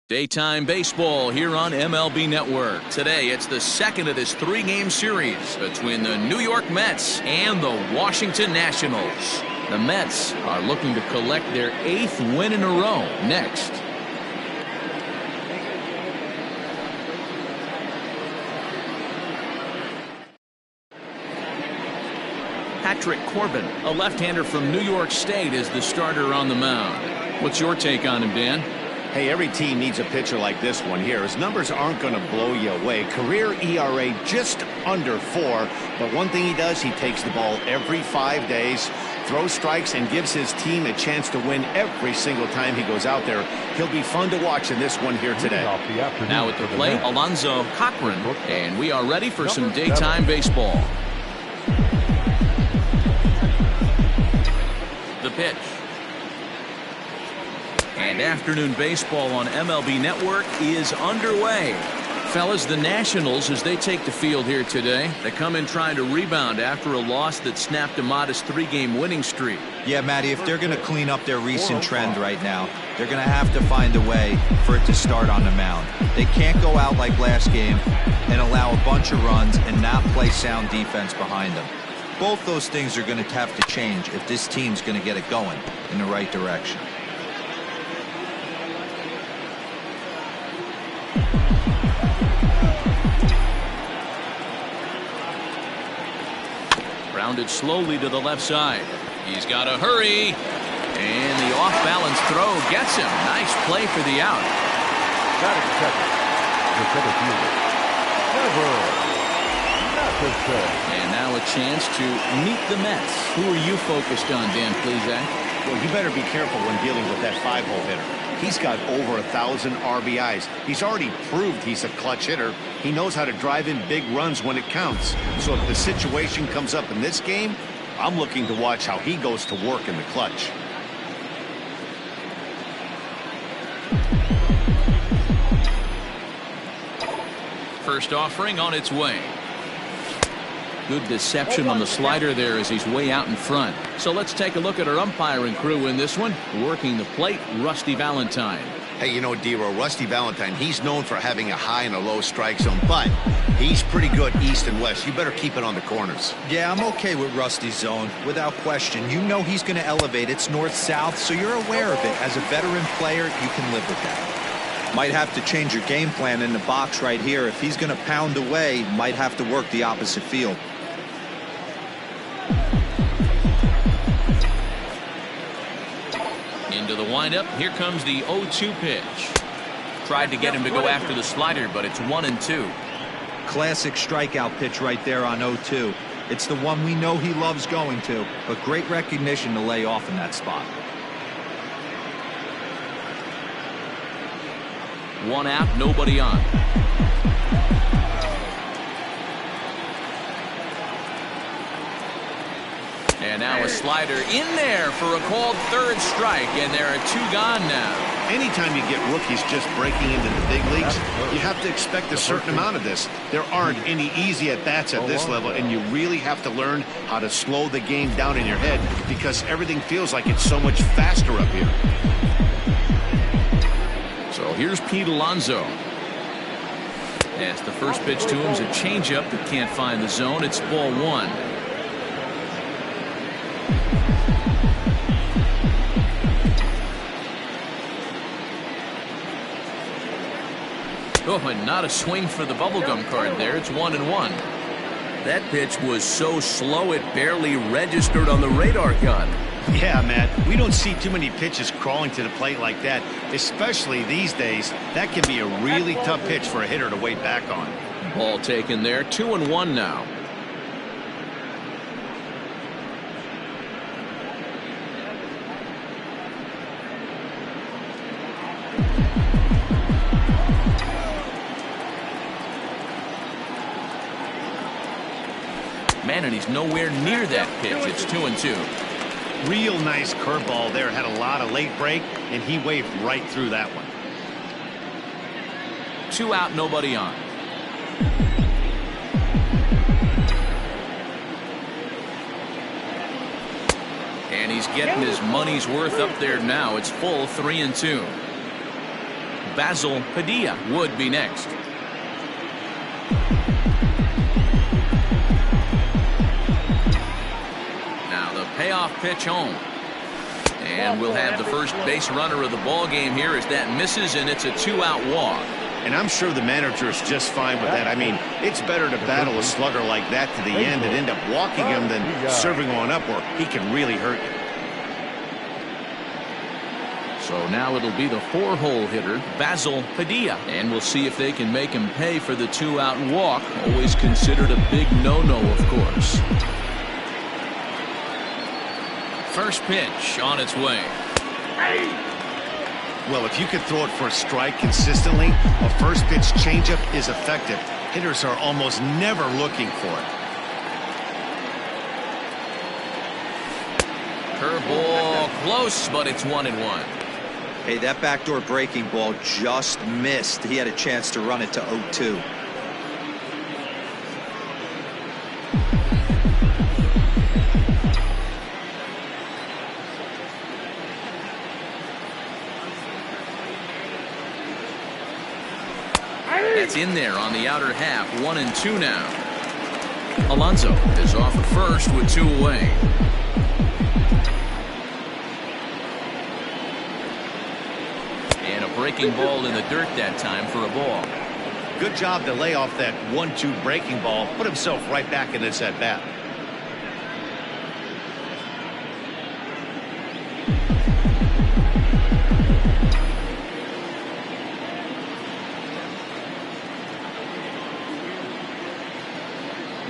Daytime baseball here on MLB Network. Today, it's the second of this three-game series between the New York Mets and the Washington Nationals. The Mets are looking to collect their 8th win in a row next. Corbin, a left-hander from New York State, is the starter on the mound. What's your take on him, Dan? Hey, every team needs a pitcher like this one here. His numbers aren't going to blow you away. Career ERA just under 4. But one thing he does, he takes the ball every 5 days, throws strikes, and gives his team a chance to win every single time he goes out there. He'll be fun to watch in this one here today. Now at the plate, Alonzo Corbin, and we are ready for some daytime baseball. The pitch. And afternoon baseball on MLB Network is underway. Fellas, the Nationals, as they take the field here today, they come in trying to rebound after a loss that snapped a modest 3-game winning streak. Yeah, Matty, if they're going to clean up their recent trend right now, they're going to have to find a way for it to start on the mound. They can't go out like last game and allow a bunch of runs and not play sound defense behind them. Both those things are going to have to change if this team's going to get it going in the right direction. Rounded slowly to the left side. He's got to hurry. And the off-balance throw gets him. Nice play for the out. Got it, second. The center fielder. And now a chance to meet the Mets. Who are you focused on, Dan Plesac? Well, you better be careful when dealing with that 5-hole hitter. He's got over 1,000 RBIs. He's already proved he's a clutch hitter. He knows how to drive in big runs when it counts. So if the situation comes up in this game, I'm looking to watch how he goes to work in the clutch. First offering on its way. Good deception on the slider there as he's way out in front. So let's take a look at our umpiring crew in this one. Working the plate, Rusty Valentine. Hey, you know, D-Row, Rusty Valentine, he's known for having a high and a low strike zone, but he's pretty good east and west. You better keep it on the corners. Yeah, I'm okay with Rusty's zone, without question. You know he's going to elevate. It's north-south, so you're aware of it. As a veteran player, you can live with that. Might have to change your game plan in the box right here. If he's going to pound away, might have to work the opposite field. Into the windup. Here comes the 0-2 pitch. Tried to get him to go after the slider, but it's 1-2. Classic strikeout pitch right there on 0-2. It's the one we know he loves going to, but great recognition to lay off in that spot. 1 out, nobody on. And now a slider in there for a called third strike, and there are 2 gone now. Anytime you get rookies just breaking into the big leagues, you have to expect a certain amount of this. There aren't any easy at-bats at this level, and you really have to learn how to slow the game down in your head because everything feels like it's so much faster up here. So here's Pete Alonso. As the first pitch to him is a changeup that can't find the zone. It's ball 1. Oh, and not a swing for the bubblegum card there. It's 1-1. That pitch was so slow it barely registered on the radar gun. Yeah, Matt, we don't see too many pitches crawling to the plate like that, especially these days. That can be a really tough pitch for a hitter to wait back on. Ball taken there. 2-1 now. Man, and he's nowhere near that pitch. It's 2-2. Real nice curveball there. Had a lot of late break, and he waved right through that one. 2 out, nobody on. And he's getting his money's worth up there now. It's full 3-2. Padilla would be next. Now the payoff pitch home. And we'll have the first base runner of the ball game here as that misses, and it's a 2-out walk. And I'm sure the manager is just fine with that. I mean, it's better to battle a slugger like that to the end and end up walking him than serving one up where he can really hurt you. So now it'll be the 4-hole hitter, Padilla. And we'll see if they can make him pay for the 2-out walk. Always considered a big no-no, of course. First pitch on its way. Well, if you could throw it for a strike consistently, a first pitch changeup is effective. Hitters are almost never looking for it. Curveball close, but it's 1-1. Hey, that backdoor breaking ball just missed. He had a chance to run it to 0-2. That's in there on the outer half. 1-2 now. Alonso is off at first with 2 away. And a breaking ball in the dirt that time for a ball. Good job to lay off that 1-2 breaking ball. Put himself right back in this at bat.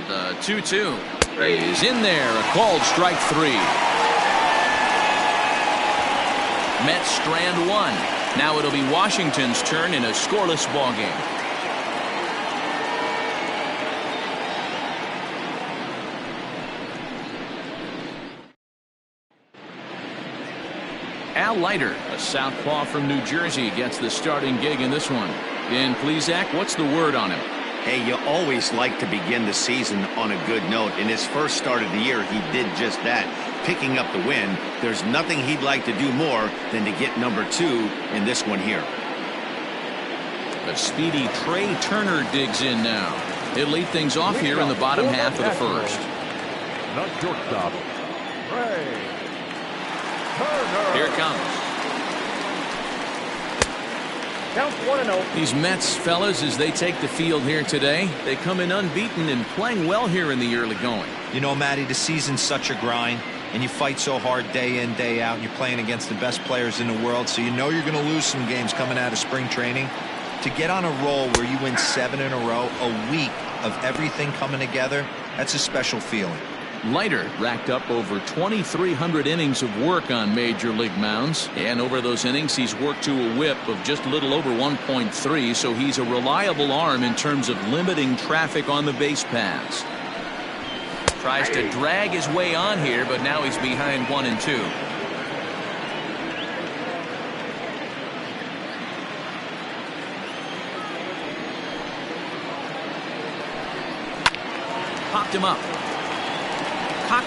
The 2-2 is in there. A called strike 3. Mets strand 1. Now it'll be Washington's turn in a scoreless ball game. Leiter, a southpaw from New Jersey, gets the starting gig in this one. Dan Plesac, what's the word on him? Hey, you always like to begin the season on a good note. In his first start of the year, he did just that, picking up the win. There's nothing he'd like to do more than to get number 2 in this one here. A speedy Trey Turner digs in now. He'll lead things off here in the bottom half of the first. Not shortstop. Trey Turner. Here it comes. Count 1-0. These Mets fellas, as they take the field here today, they come in unbeaten and playing well here in the early going. You know, Matty, the season's such a grind, and you fight so hard day in, day out, and you're playing against the best players in the world, so you know you're going to lose some games coming out of spring training. To get on a roll where you win 7 in a row, a week of everything coming together, that's a special feeling. Leiter racked up over 2,300 innings of work on major league mounds, and over those innings he's worked to a whip of just a little over 1.3, so he's a reliable arm in terms of limiting traffic on the base paths. Tries to drag his way on here, but now he's behind 1-2. Popped him up.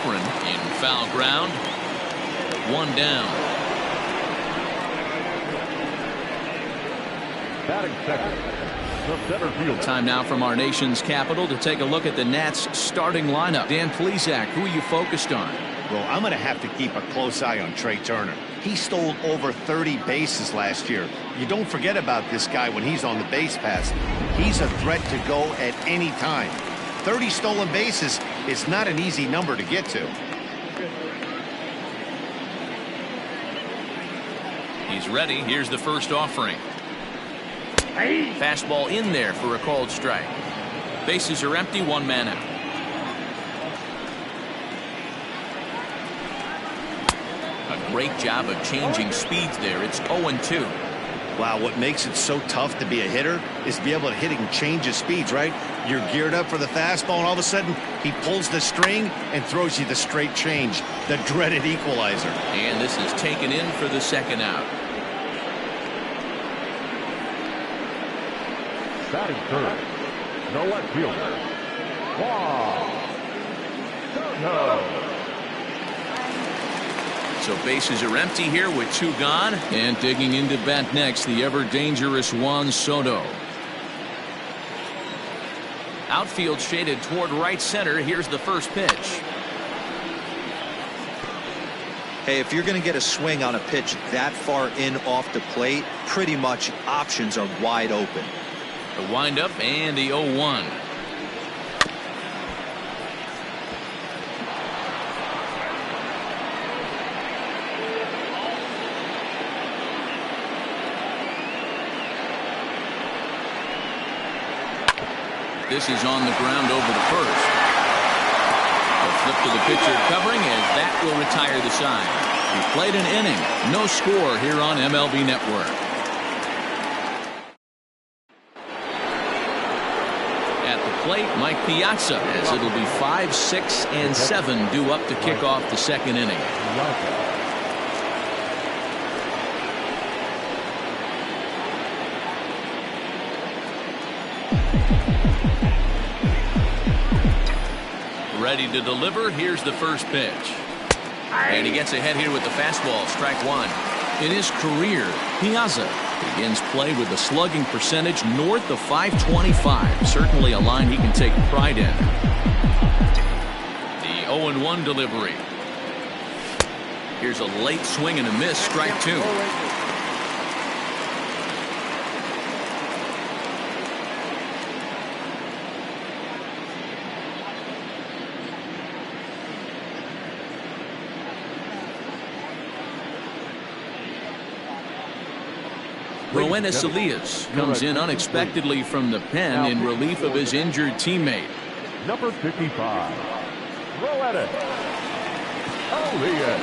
Corbin in foul ground. 1 down. Batting second, the center field. Time now from our nation's capital to take a look at the Nats starting lineup. Dan Plesac, who are you focused on? Well, I'm going to have to keep a close eye on Trey Turner. He stole over 30 bases last year. You don't forget about this guy when he's on the base paths. He's a threat to go at any time. 30 stolen bases is not an easy number to get to. He's ready. Here's the first offering. Fastball in there for a called strike. Bases are empty, 1 man out. A great job of changing speeds there. It's 0-2. Wow, what makes it so tough to be a hitter is to be able to hit and change his speeds, right? You're geared up for the fastball, and all of a sudden, he pulls the string and throws you the straight change, the dreaded equalizer. And this is taken in for the second out. Batting third, the left fielder. Wow. No. So bases are empty here with 2 gone. And digging into bat next, the ever-dangerous Juan Soto. Outfield shaded toward right center. Here's the first pitch. Hey, if you're going to get a swing on a pitch that far in off the plate, pretty much options are wide open. The windup and the 0-1. This is on the ground over the first. A flip to the pitcher covering as that will retire the side. He played an inning. No score here on MLB Network. At the plate, Mike Piazza, as it'll be 5, 6, and 7 due up to kick off the second inning. Ready to deliver. Here's the first pitch. And he gets ahead here with the fastball. Strike 1. In his career, Piazza begins play with a slugging percentage north of .525. Certainly a line he can take pride in. The 0-1 delivery. Here's a late swing and a miss. Strike 2. Roenis Elias comes in unexpectedly from the pen in relief of his injured teammate. Number 55, Roenis Elias.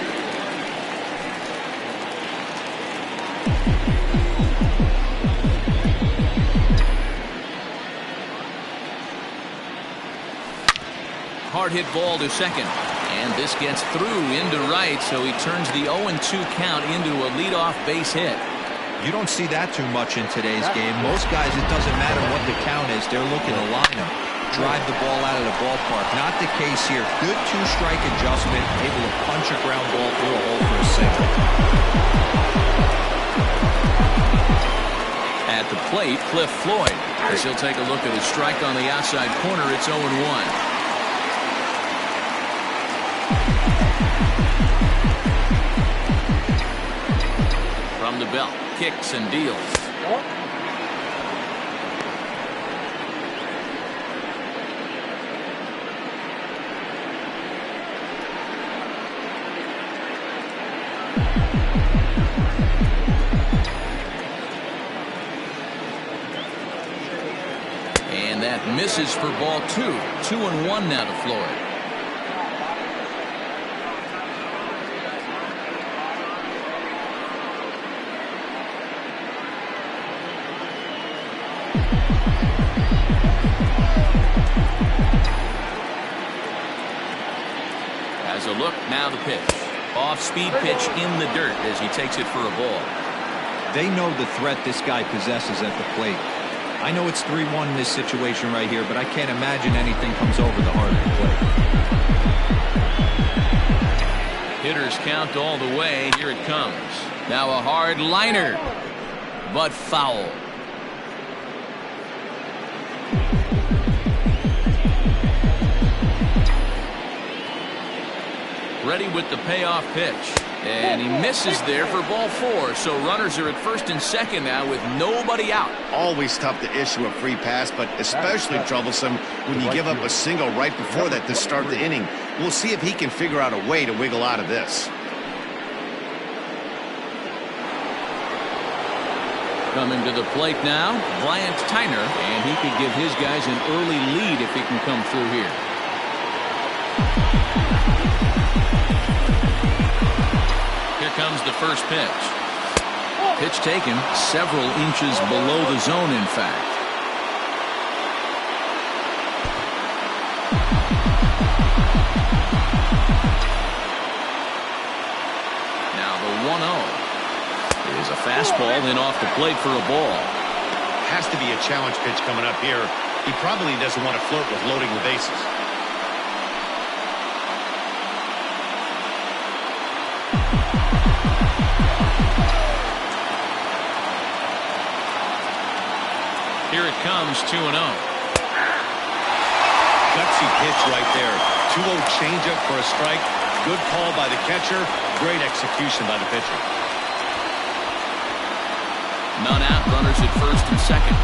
Hard hit ball to second. And this gets through into right, so he turns the 0-2 count into a leadoff base hit. You don't see that too much in today's game. Most guys, it doesn't matter what the count is. They're looking to line them, drive the ball out of the ballpark. Not the case here. Good 2-strike adjustment, able to punch a ground ball through a hole for a single. At the plate, Cliff Floyd, as he'll take a look at his strike on the outside corner. It's 0-1. From the belt, kicks and deals. And that misses for ball 2. 2-1 now to Floyd. As a look, now the pitch. Off-speed pitch in the dirt as he takes it for a ball. They know the threat this guy possesses at the plate. I know it's 3-1 in this situation right here, but I can't imagine anything comes over the heart of the plate. Hitters count all the way. Here it comes. Now a hard liner, but foul. Ready with the payoff pitch. And he misses there for ball 4. So runners are at first and second now with nobody out. Always tough to issue a free pass, but especially troublesome when you give up a single right before that to start the inning. We'll see if he can figure out a way to wiggle out of this. Coming to the plate now, Bryant Tyner, and he could give his guys an early lead if he can come through here. Here comes the first pitch. Pitch taken several inches below the zone, in fact. Now the 1-0. Is a fastball, then off the plate for a ball. Has to be a challenge pitch coming up here. He probably doesn't want to flirt with loading the bases. Here it comes, 2-0. Gutsy pitch right there. 2-0 changeup for a strike. Good call by the catcher. Great execution by the pitcher. None out, runners at first and second.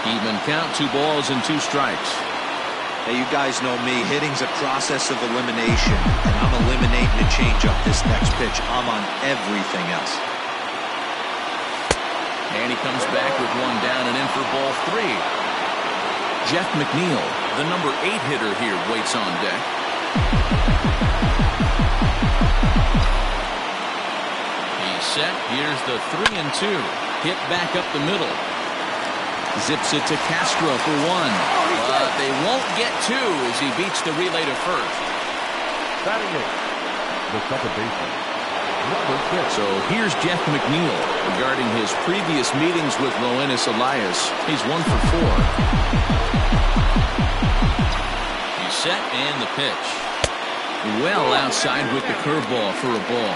Even count, 2 balls and 2 strikes. Hey, you guys know me. Hitting's a process of elimination, and I'm eliminating the changeup this next pitch. I'm on everything else. And he comes back with 1 down and in for ball 3. Jeff McNeil, the number 8 hitter here, waits on deck. He's set. Here's the 3-2. Hit back up the middle. Zips it to Castro for 1. But they won't get 2 as he beats the relay to first. Batting it, the second baseman, number 6. So here's Jeff McNeil regarding his previous meetings with Roenis Elias. He's 1 for 4. He's set and the pitch. Well outside with the curveball for a ball.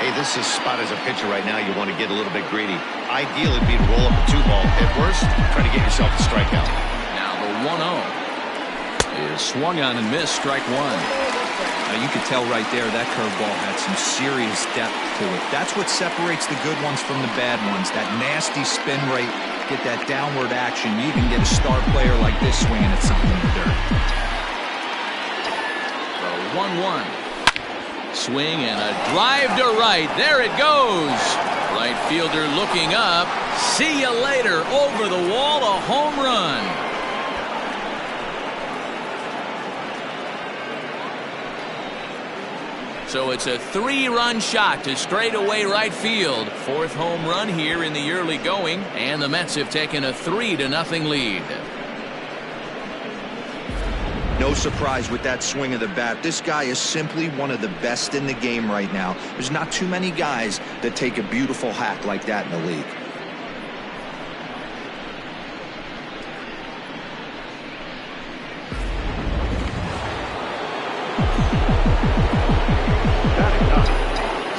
Hey, this is spot as a pitcher right now. You want to get a little bit greedy. Ideal would be to roll up a 2-ball. At worst, try to get yourself a strikeout. Now the 1-0 is swung on and missed, strike 1. Now you could tell right there that curveball had some serious depth to it. That's what separates the good ones from the bad ones. That nasty spin rate, get that downward action. You even get a star player like this swinging at something in the dirt. The 1-1. Swing and a drive to right. There it goes. Right fielder looking up. See you later. Over the wall, a home run. So it's a 3-run shot to straightaway right field. 4th home run here in the early going, and the Mets have taken a 3-0 lead. No surprise with that swing of the bat. This guy is simply one of the best in the game right now. There's not too many guys that take a beautiful hack like that in the league.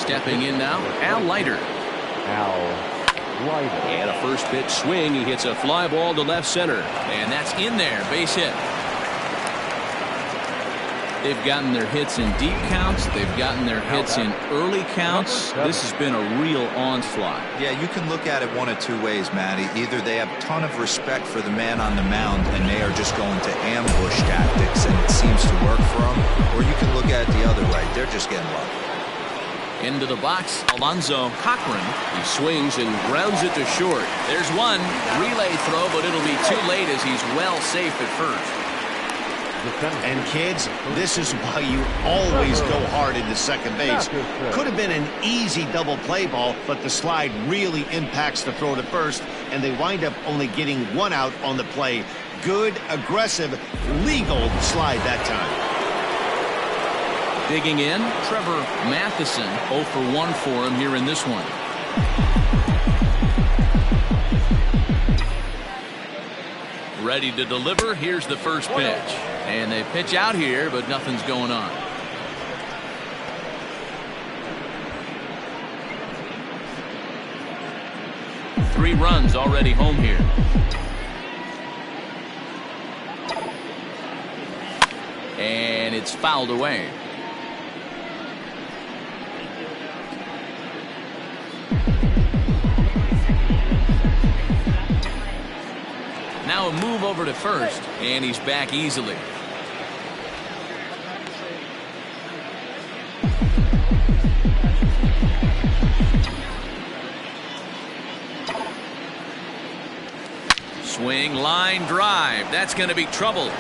Stepping in now, Leiter. Leiter. And a first pitch swing. He hits a fly ball to left center. And that's in there. Base hit. They've gotten their hits in deep counts. They've gotten their hits in early counts. This has been a real onslaught. Yeah, you can look at it one of 2 ways, Matty. Either they have a ton of respect for the man on the mound and they are just going to ambush tactics and it seems to work for them, or you can look at it the other way. They're just getting lucky. Into the box, Alonzo Cochran. He swings and grounds it to short. There's one. Relay throw, but it'll be too late as he's well safe at first. And kids, this is why you always go hard into second base. Could have been an easy double play ball, but the slide really impacts the throw to first, and they wind up only getting 1 out on the play. Good, aggressive, legal slide that time. Digging in, Trevor Matheson. 0 for 1 for him here in this one. Ready to deliver. Here's the first pitch. And they pitch out here, but nothing's going on. Three runs already home here. And it's fouled away. Now a move over to first, and he's back easily. Swing, line drive. That's going to be trouble.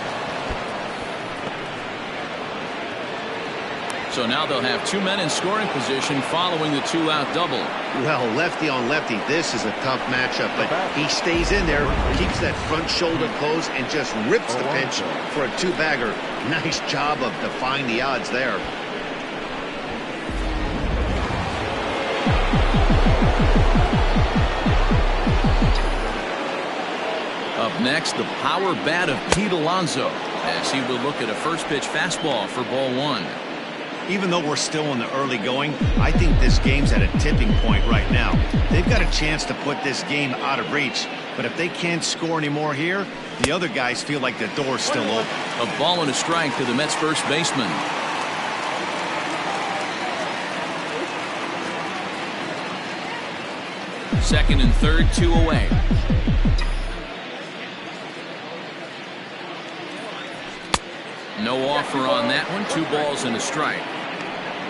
So now they'll have 2 men in scoring position following the 2-out double. Well, lefty on lefty, this is a tough matchup, but he stays in there, keeps that front shoulder closed, and just rips the pitch for a 2-bagger. Nice job of defying the odds there. Up next, the power bat of Pete Alonso. as he will look at a first pitch fastball for ball one. Even though we're still in the early going, I think this game's at a tipping point right now. They've got a chance to put this game out of reach, but if they can't score anymore here, the other guys feel like the door's still open. A ball and a strike to the Mets first baseman. Second and third, 2 away. No offer on that one. 2 balls and a strike.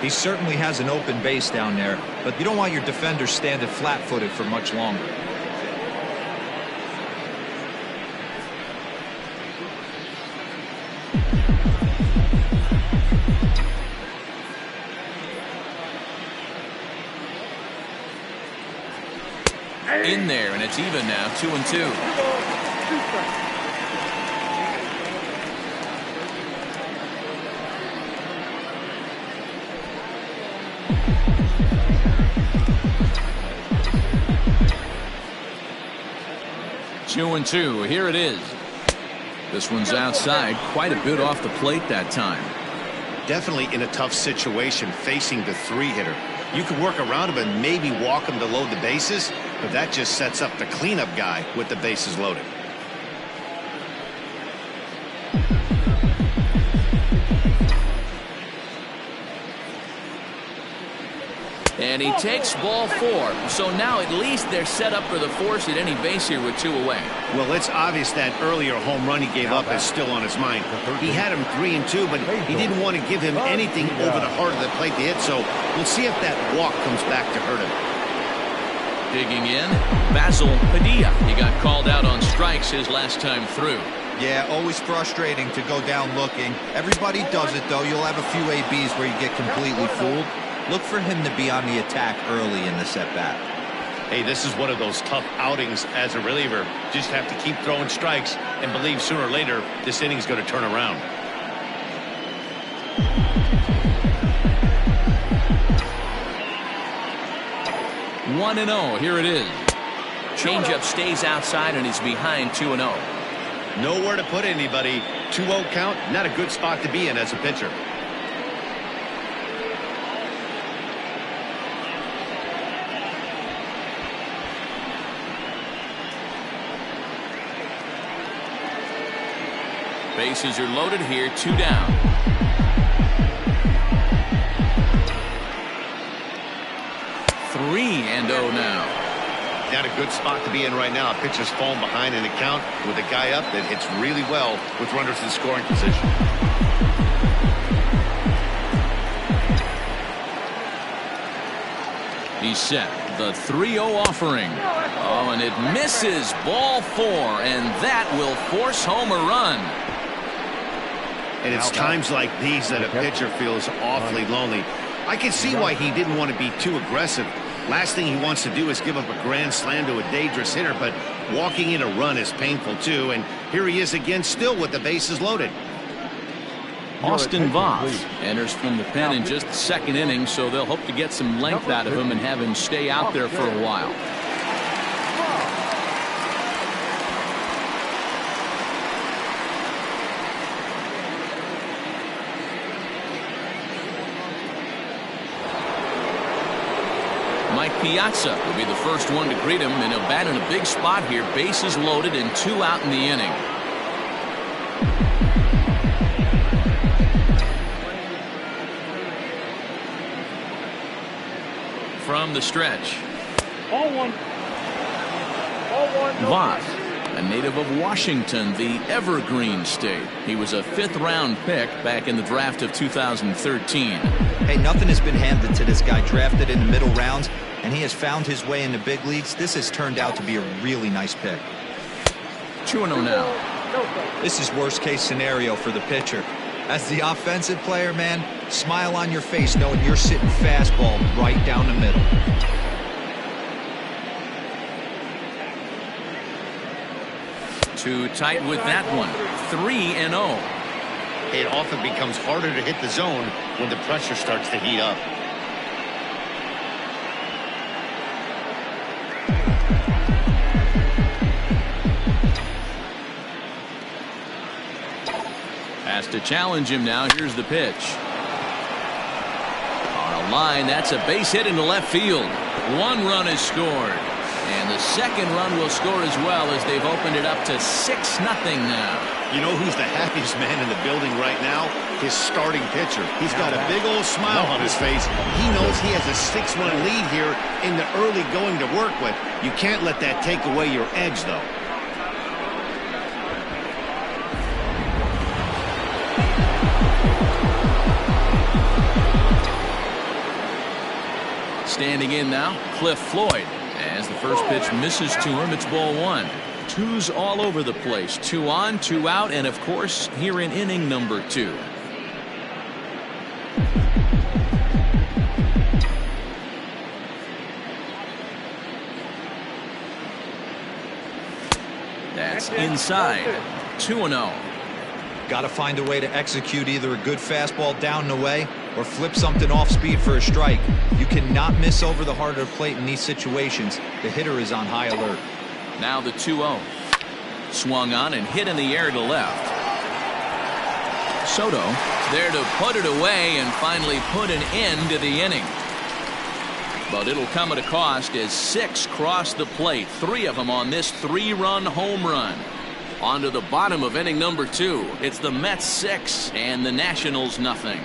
He certainly has an open base down there, but you don't want your defender standing flat-footed for much longer. In there, and it's even now, 2-2. 2-2. Here it is. This one's outside, quite a bit off the plate that time. Definitely in a tough situation facing the 3-hitter. You can work around him and maybe walk him to load the bases, but that just sets up the cleanup guy with the bases loaded. And he takes ball 4. So now at least they're set up for the force at any base here with 2 away. Well, it's obvious that earlier home run he gave up is still on his mind. He had him 3-2, but he didn't want to give him anything over the heart of the plate to hit, so we'll see if that walk comes back to hurt him. Digging in, Basil Padilla. He got called out on strikes his last time through. Yeah, always frustrating to go down looking. Everybody does it, though. You'll have a few ABs where you get completely fooled. Look for him to be on the attack early in the at-bat. Hey, this is one of those tough outings as a reliever. Just have to keep throwing strikes and believe sooner or later this inning's going to turn around. One and 0. Here it is. Changeup stays outside and he's behind 2-0. Nowhere to put anybody. 2-0 count. Not a good spot to be in as a pitcher. Bases are loaded here, 2 down. Three and 0 now. Not a good spot to be in right now. A pitcher's falling behind in the count with a guy up that hits really well with runners in scoring position. He's set. The 3-0 offering. Oh, and it misses. Ball 4, and that will force home a run. And it's times like these that a pitcher feels awfully lonely. I can see why he didn't want to be too aggressive. Last thing he wants to do is give up a grand slam to a dangerous hitter, but walking in a run is painful too. And here he is again, still with the bases loaded. Austin Voss enters from the pen in just the 2nd inning, so they'll hope to get some length out of him and have him stay out there for a while. Mike Piazza will be the first one to greet him, and he'll bat in a big spot here. Bases loaded and 2 out in the inning. From the stretch. Ball 1. Voss, a native of Washington, the Evergreen State. He was a 5th-round pick back in the draft of 2013. Hey, nothing has been handed to this guy. Drafted in the middle rounds, and he has found his way in the big leagues. This has turned out to be a really nice pick. 2-0 now. This is worst-case scenario for the pitcher. As the offensive player, man, smile on your face knowing you're sitting fastball right down the middle. Too tight with that one. 3-0. It often becomes harder to hit the zone when the pressure starts to heat up. Has to challenge him now. Here's the pitch. On a line, that's a base hit into left field. 1 run is scored. And the second run will score as well, as they've opened it up to 6-0 now. You know who's the happiest man in the building right now? His starting pitcher. He's got a big old smile on his face. He knows he has a 6-1 lead here in the early going to work with. You can't let that take away your edge, though. Standing in now, Cliff Floyd. As the first pitch misses to him, it's ball 1. 2's all over the place. 2 on, 2 out, and of course, here in inning number 2. That's inside. 2-0. Got to find a way to execute either a good fastball down and away or flip something off speed for a strike. You cannot miss over the heart of the plate in these situations. The hitter is on high alert. Now the 2-0. Swung on and hit in the air to left. Soto there to put it away and finally put an end to the inning. But it'll come at a cost as 6 cross the plate. 3 of them on this 3-run home run. On to the bottom of inning number 2. It's the Mets 6 and the Nationals nothing.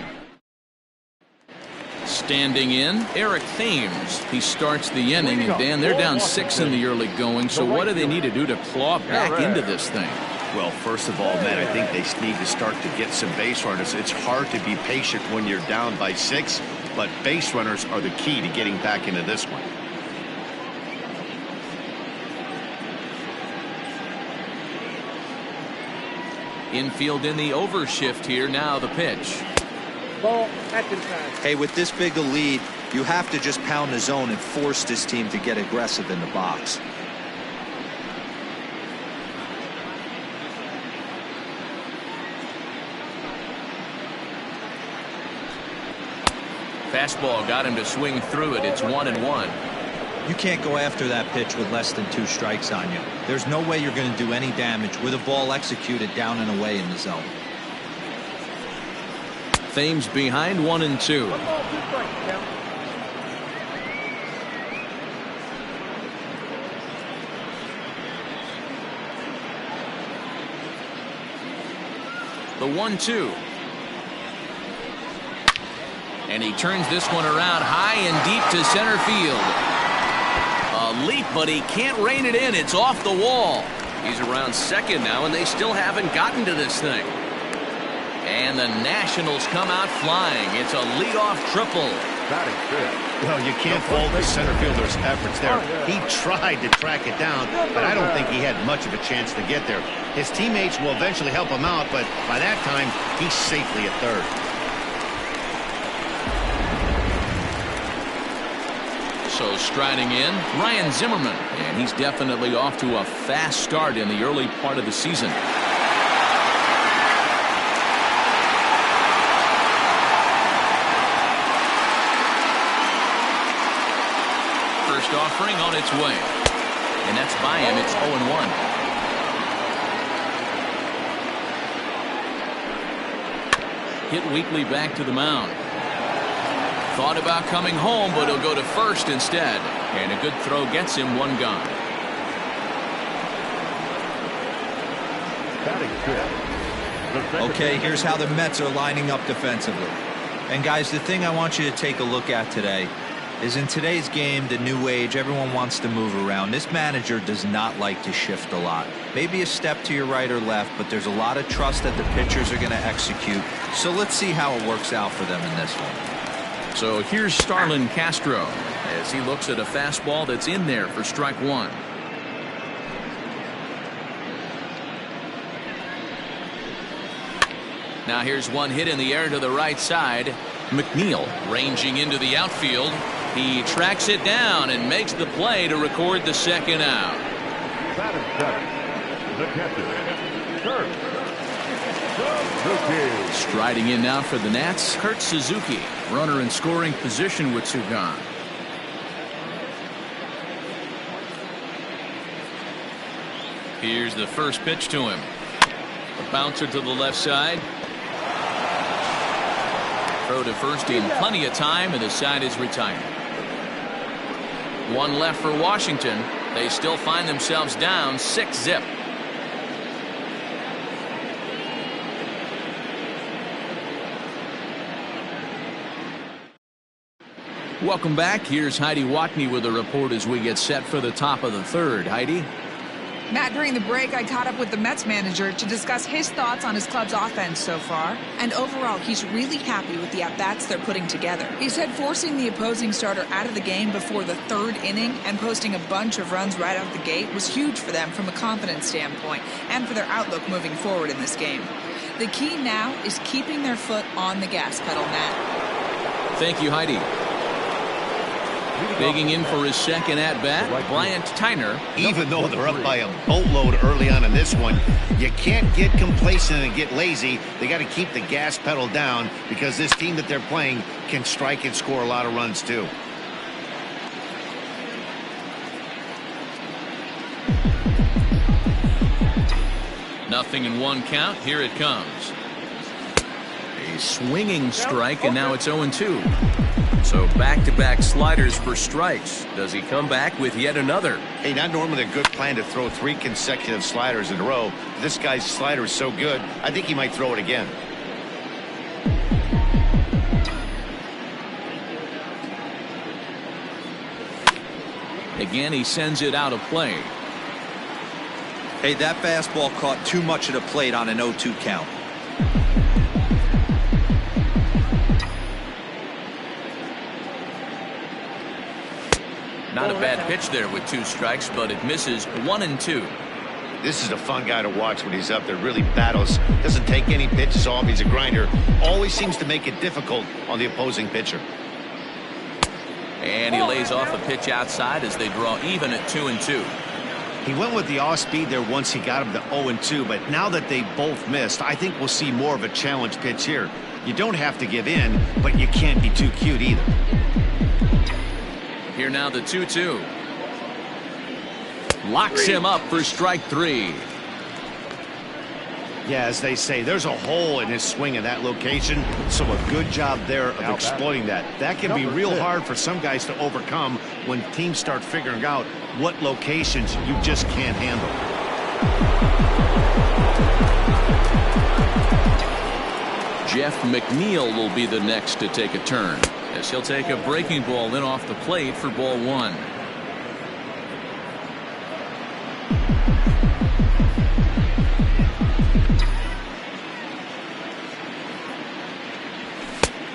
Standing in, Eric Thames. He starts the inning, and Dan, they're down 6 in the early going. So what do they need to do to claw back into this thing? Well, first of all, Matt, I think they need to start to get some base runners. It's hard to be patient when you're down by 6, but base runners are the key to getting back into this one. Infield in the overshift here. Now the pitch. Ball at the time. Hey, with this big a lead, you have to just pound the zone and force this team to get aggressive in the box. Fastball got him to swing through it. It's 1-1. You can't go after that pitch with less than 2 strikes on you. There's no way you're going to do any damage with a ball executed down and away in the zone. Thames behind 1-2. The 1-2. And he turns this one around high and deep to center field. A leap, but he can't rein it in. It's off the wall. He's around second now, and they still haven't gotten to this thing. And the Nationals come out flying. It's a leadoff triple. Well, you can't fault the center fielder's efforts there. He tried to track it down, but I don't think he had much of a chance to get there. His teammates will eventually help him out, but by that time, he's safely at third. So striding in, Ryan Zimmerman, and he's definitely off to a fast start in the early part of the season. First offering on its way, and that's by him. It's 0-1. Hit weakly back to the mound. Thought about coming home, but he'll go to first instead. And a good throw gets him 1 gone. Okay, here's how the Mets are lining up defensively. And guys, the thing I want you to take a look at today is in today's game, the new age, everyone wants to move around. This manager does not like to shift a lot. Maybe a step to your right or left, but there's a lot of trust that the pitchers are going to execute. So let's see how it works out for them in this one. So here's Starlin Castro as he looks at a fastball that's in there for strike 1. Now here's one hit in the air to the right side. McNeil ranging into the outfield. He tracks it down and makes the play to record the second out. The catcher, Striding in now for the Nats, Kurt Suzuki. Runner in scoring position with 2 gone. Here's the first pitch to him. A bouncer to the left side. Throw to first in plenty of time, and the side is retired. One left for Washington. They still find themselves down 6-zip. Welcome back. Here's Heidi Watney with a report as we get set for the top of the third. Heidi? Matt, during the break, I caught up with the Mets manager to discuss his thoughts on his club's offense so far. And overall, he's really happy with the at-bats they're putting together. He said forcing the opposing starter out of the game before the third inning and posting a bunch of runs right out the gate was huge for them from a confidence standpoint and for their outlook moving forward in this game. The key now is keeping their foot on the gas pedal, Matt. Thank you, Heidi. Digging in for his second at-bat, Bryant Tyner. Even though they're up by a boatload early on in this one, you can't get complacent and get lazy. They got to keep the gas pedal down because this team that they're playing can strike and score a lot of runs too. Nothing in one count. Here it comes. A swinging strike, and now it's 0-2. So back-to-back sliders for strikes. Does he come back with yet another? Hey, not normally a good plan to throw 3 consecutive sliders in a row. This guy's slider is so good, I think he might throw it again. Again, he sends it out of play. Hey, that fastball caught too much of the plate on an 0-2 count. Not a bad pitch there with 2 strikes, but it misses 1-2. This is a fun guy to watch when he's up there. Really battles. Doesn't take any pitches off. He's a grinder. Always seems to make it difficult on the opposing pitcher. And he lays off a pitch outside as they draw even at 2-2. He went with the off speed there once he got him to 0-2, but now that they both missed, I think we'll see more of a challenge pitch here. You don't have to give in, but you can't be too cute either. Here now the 2-2. Locks him up for strike 3. Yeah, as they say, there's a hole in his swing in that location, so a good job there of exploiting that. That can be real hard for some guys to overcome when teams start figuring out what locations you just can't handle. Jeff McNeil will be the next to take a turn, as he'll take a breaking ball in off the plate for ball 1.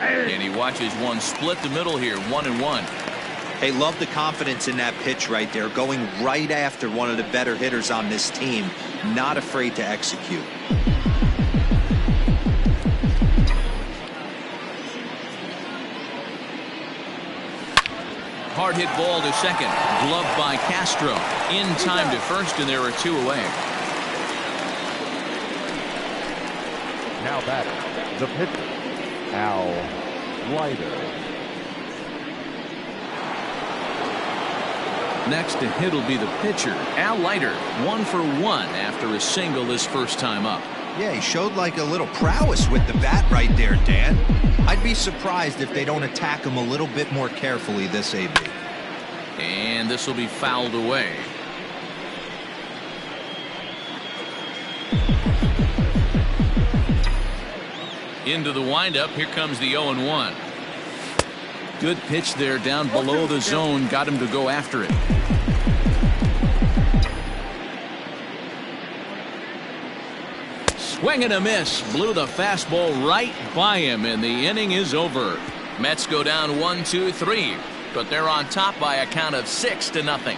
And he watches one split the middle here, 1-1. Hey, love the confidence in that pitch right there, going right after one of the better hitters on this team, not afraid to execute. Hard hit ball to second, gloved by Castro. In time to first, and there are 2 away. Now batting, the pitcher, Leiter. Next to hit will be the pitcher, Leiter, 1 for 1 after a single his first time up. Yeah, he showed like a little prowess with the bat right there, Dan. I'd be surprised if they don't attack him a little bit more carefully this AB. And this will be fouled away. Into the windup. Here comes the 0-1. Good pitch there down below the zone. Got him to go after it. Swing and a miss. Blew the fastball right by him, and the inning is over. Mets go down 1-2-3, but they're on top by a count of 6-0.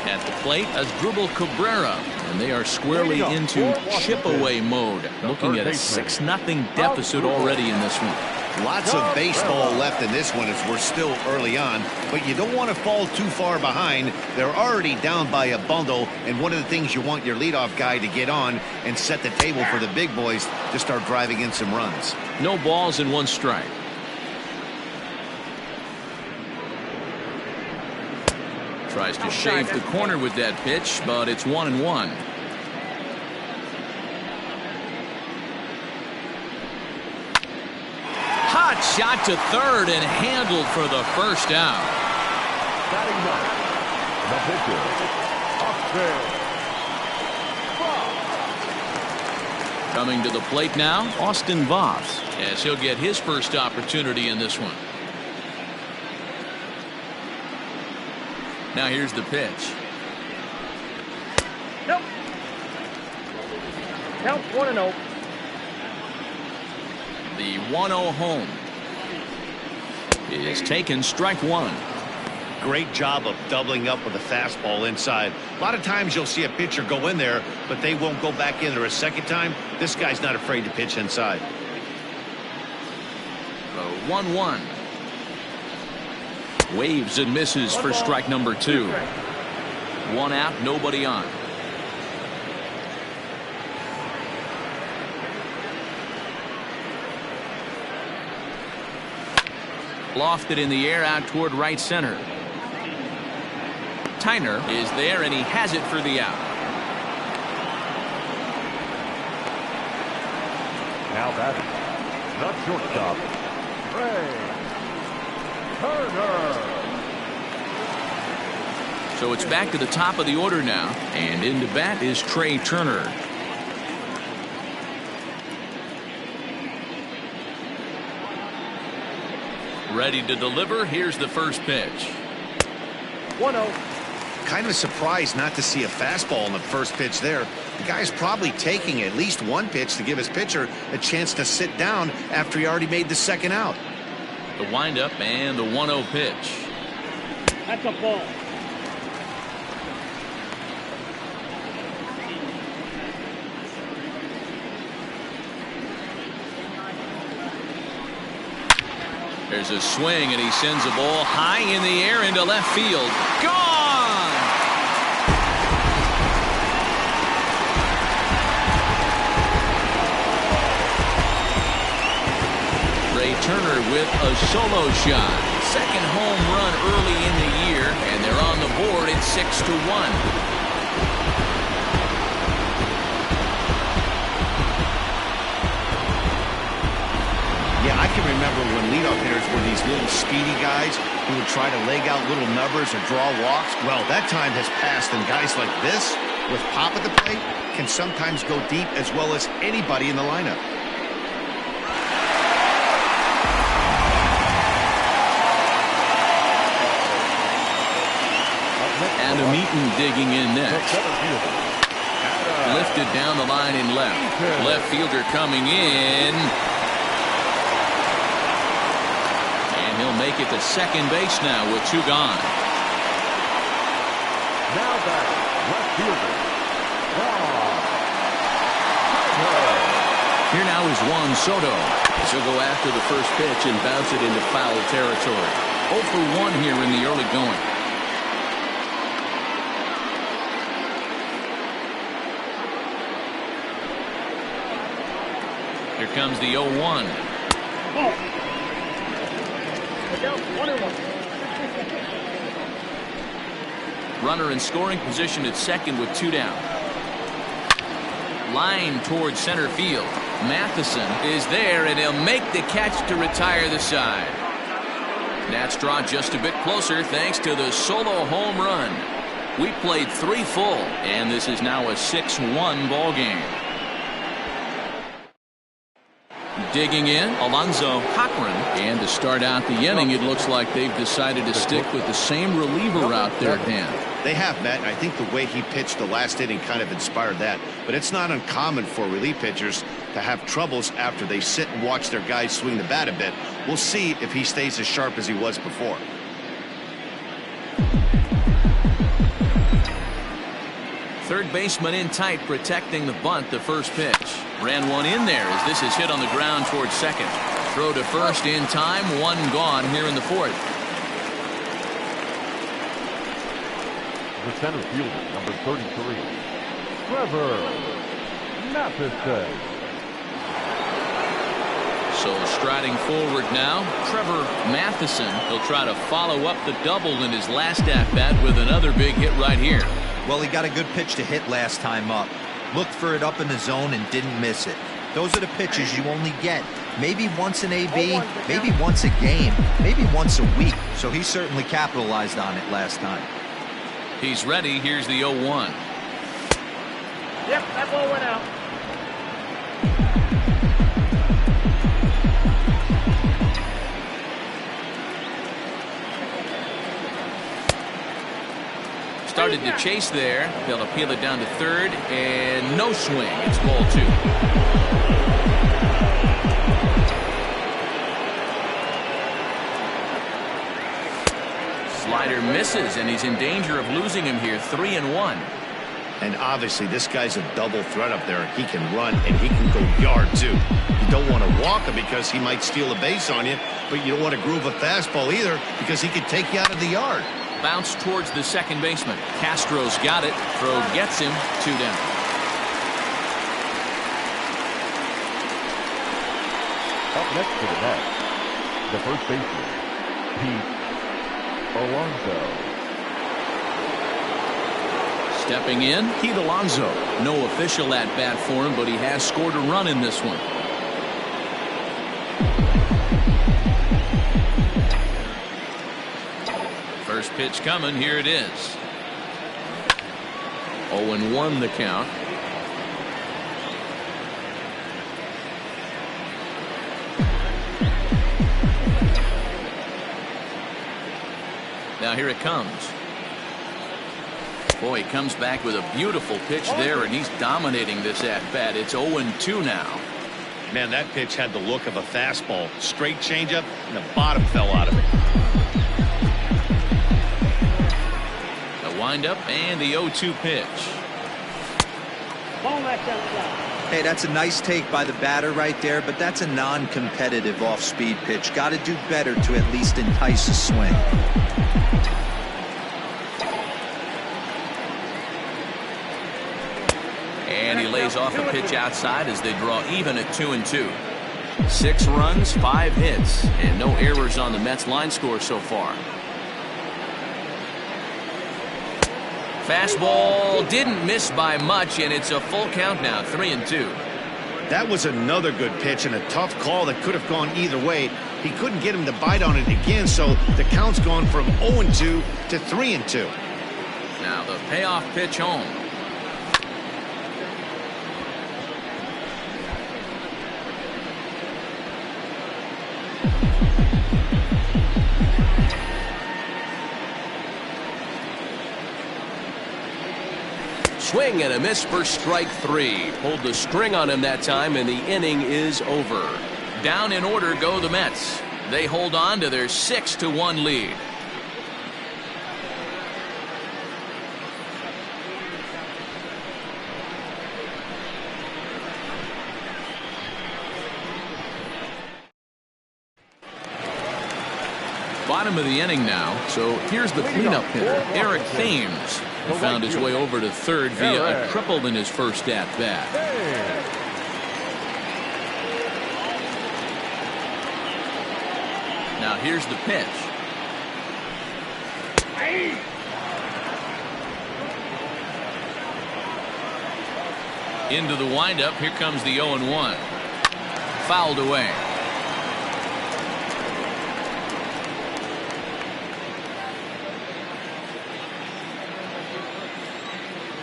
At the plate, Asdrubal Cabrera, and they are squarely into chip-away mode, looking at a 6-0 deficit already in this one. Lots of baseball left in this one as we're still early on, but you don't want to fall too far behind. They're already down by a bundle, and one of the things you want your leadoff guy to get on and set the table for the big boys to start driving in some runs. No balls and 1 strike. Tries to shave the corner with that pitch, but it's 1-1. Hot shot to third and handled for the first out. Batting ninth, the pitcher, Austin. Coming to the plate now, Austin Voss, as he'll get his first opportunity in this one. Now here's the pitch. Nope. Count 1-0. The 1-0 home is taken, strike one. Great job of doubling up with a fastball inside. A lot of times you'll see a pitcher go in there, but they won't go back in there a second time. This guy's not afraid to pitch inside. The 1-1. Waves and misses for strike number two. One out, nobody on. Lofted in the air out toward right center. Tyner is there, and he has it for the out. Now batting, the shortstop, Turner. So it's back to the top of the order now, and into bat is Trey Turner. Ready to deliver. Here's the first pitch. 1-0. Kind of surprised not to see a fastball in the first pitch there. The guy's probably taking at least one pitch to give his pitcher a chance to sit down after he already made the second out. The windup and the 1-0 pitch. That's a ball. There's a swing, and he sends a ball high in the air into left field. Gone! Trey Turner with a solo shot. Second home run early in the year, and they're on the board at 6-1. Yeah, I can remember when leadoff hitters were these little speedy guys who would try to leg out little numbers or draw walks. Well, that time has passed, and guys like this, with pop at the plate, can sometimes go deep as well as anybody in the lineup. Adam Eaton digging in next. Lifted down the line in left. Left fielder coming in. He'll make it to second base now with two gone. Now back, left fielder, Here now is Juan Soto. He'll go after the first pitch and bounce it into foul territory. 0 for 1 here in the early going. Here comes the 0-1. Oh. Runner in scoring position at second with two down. Line towards center field. Matheson is there, and he'll make the catch to retire the side. Nats draw just a bit closer thanks to the solo home run. We played 3 full, and this is now a 6-1 ball game. Digging in, Alonzo Cochran. And to start out the inning, it looks like they've decided to stick with the same reliever out there, Dan. They have, Matt. I think the way he pitched the last inning kind of inspired that. But it's not uncommon for relief pitchers to have troubles after they sit and watch their guys swing the bat a bit. We'll see if he stays as sharp as he was before. Third baseman in tight, protecting the bunt. The first pitch. Ran one in there as this is hit on the ground towards second. Throw to first in time. One gone here in the fourth. The center fielder, number 33, Trevor Matheson. So striding forward now, Trevor Matheson. He'll try to follow up the double in his last at-bat with another big hit right here. Well, he got a good pitch to hit last time up. Looked for it up in the zone and didn't miss it. Those are the pitches you only get. Maybe once an AB, maybe once a game, maybe once a week. So he certainly capitalized on it last time. He's ready. Here's the 0-1. Yep, that ball went out. Started to chase there. They'll appeal it down to third, and no swing. It's ball 2. Slider misses, and he's in danger of losing him here. 3-1. And obviously, this guy's a double threat up there. He can run, and he can go yard, too. You don't want to walk him because he might steal a base on you, but you don't want to groove a fastball either because he could take you out of the yard. Bounce towards the second baseman. Castro's got it. Throw gets him. 2 down. Up next to the bat, the first baseman, Pete Alonso. Stepping in, Pete Alonso. No official at bat for him, but he has scored a run in this one. First pitch coming. Here it is. 0-1 the count. Now here it comes. Boy, he comes back with a beautiful pitch there, and he's dominating this at-bat. It's 0-2 now. Man, that pitch had the look of a fastball. Straight changeup, and the bottom fell out of it. The windup and the 0-2 pitch. Ball back outside. Hey, that's a nice take by the batter right there, but that's a non-competitive off-speed pitch. Got to do better to at least entice a swing. And he lays off a pitch outside as they draw even at 2-2. 6 runs, 5 hits, and no errors on the Mets line score so far. Fastball didn't miss by much, and it's a full count now. 3-2. That was another good pitch and a tough call that could have gone either way. He couldn't get him to bite on it again, so the count's gone from 0-2 to 3-2. Now the payoff pitch home. Swing and a miss for strike 3. Pulled the string on him that time, and the inning is over. Down in order go the Mets. They hold on to their 6-1 lead. Bottom of the inning now, so here's the cleanup hitter, Eric Thames. He found his way over to third via a triple in his first at-bat. Now here's the pitch. Into the windup. Here comes the 0-1. Fouled away.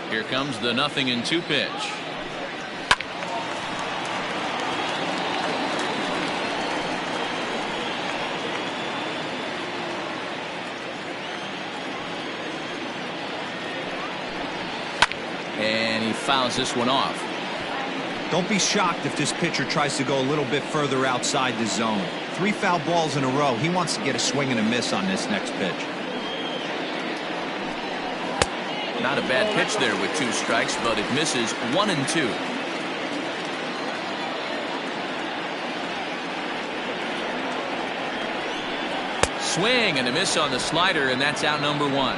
Here comes the 0-2 pitch. And he fouls this one off. Don't be shocked if this pitcher tries to go a little bit further outside the zone. 3 foul balls in a row. He wants to get a swing and a miss on this next pitch. Not a bad pitch there with 2 strikes, but it misses 1-2. Swing and a miss on the slider, and that's out number 1.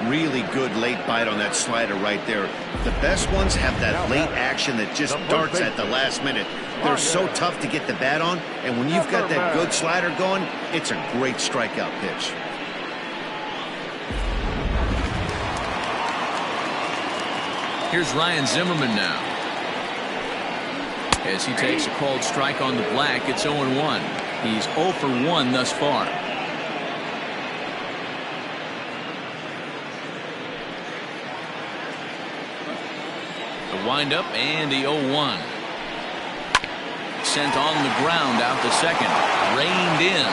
Really good late bite on that slider right there. The best ones have that late action that just darts at the last minute. They're so tough to get the bat on, and when you've got that good slider going, it's a great strikeout pitch. Here's Ryan Zimmerman now. As he takes a called strike on the black, it's 0-1. He's 0 for 1 thus far. The windup and the 0-1. Sent on the ground out to second. Reined in.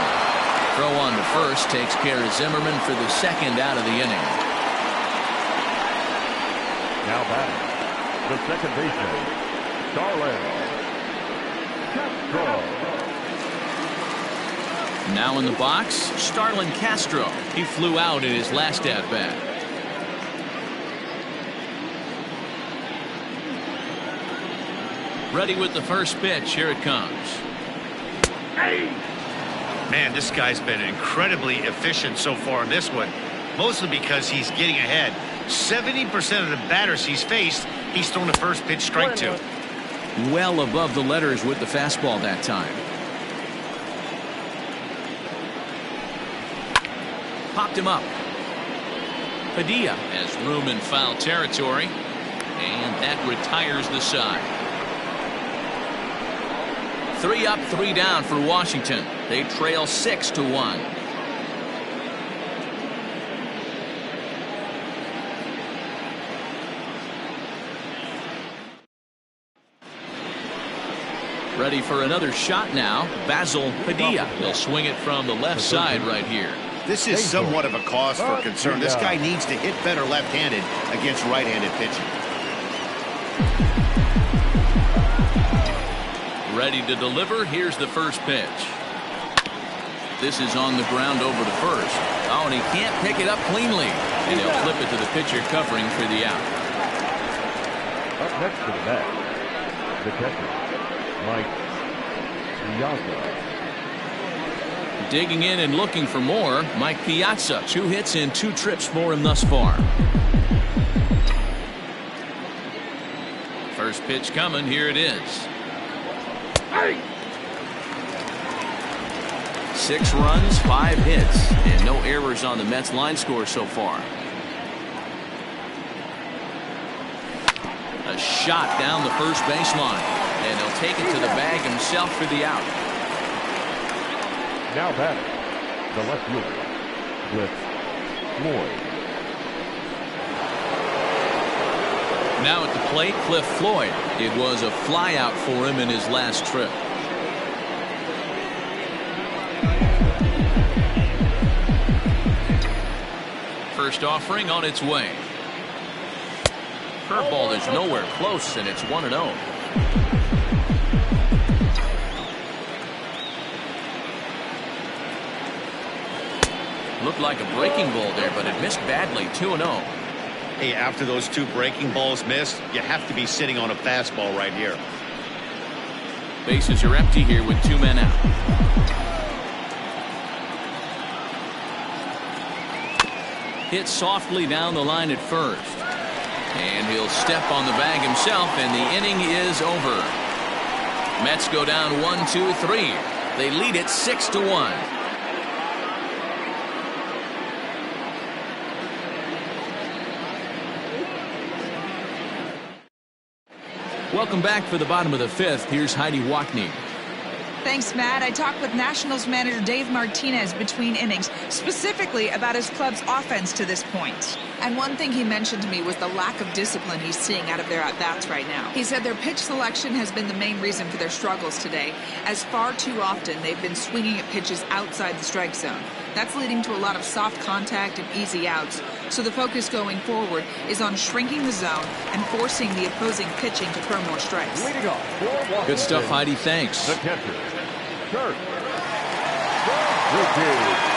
Throw on to first takes care of Zimmerman for the second out of the inning. Now batting, the second baseman, Starlin Castro. Now in the box, Starlin Castro. He flew out in his last at-bat. Ready with the first pitch. Here it comes. Man, this guy's been incredibly efficient so far in this one, mostly because he's getting ahead. 70% of the batters he's faced, he's thrown the first pitch strike to. Well above the letters with the fastball that time. Popped him up. Padilla has room in foul territory, and that retires the side. 3 up, 3 down for Washington. They trail 6-1. Ready for another shot now. Basil Padilla will swing it from the left side right here. This is somewhat of a cause for concern. This guy needs to hit better left-handed against right-handed pitching. Ready to deliver. Here's the first pitch. This is on the ground over to first. Oh, and he can't pick it up cleanly. And he'll flip it to the pitcher covering for the out. Up next to the bat, the catcher, Mike Piazza. Digging in and looking for more, Mike Piazza. 2 hits and 2 trips for him thus far. First pitch coming. Here it is. 6 runs, 5 hits, and no errors on the Mets line score so far. A shot down the first baseline, and he'll take it to the bag himself for the out. Now batting, the left fielder, Cliff Floyd. Now at the plate, Cliff Floyd. It was a flyout for him in his last trip. First offering on its way. Curveball is nowhere close, and it's 1-0. Looked like a breaking ball there, but it missed badly. 2-0. Hey, after those 2 breaking balls missed, you have to be sitting on a fastball right here. Bases are empty here with 2 men out. Hit softly down the line at first. And he'll step on the bag himself, and the inning is over. Mets go down 1-2-3. They lead it 6-1. Welcome back for the bottom of the 5th. Here's Heidi Wackney. Thanks, Matt. I talked with Nationals manager Dave Martinez between innings, specifically about his club's offense to this point. And one thing he mentioned to me was the lack of discipline he's seeing out of their at-bats right now. He said their pitch selection has been the main reason for their struggles today, as far too often they've been swinging at pitches outside the strike zone. That's leading to a lot of soft contact and easy outs. So the focus going forward is on shrinking the zone and forcing the opposing pitching to throw more strikes. Good stuff, Heidi. Thanks. The catcher, Kurt Suzuki.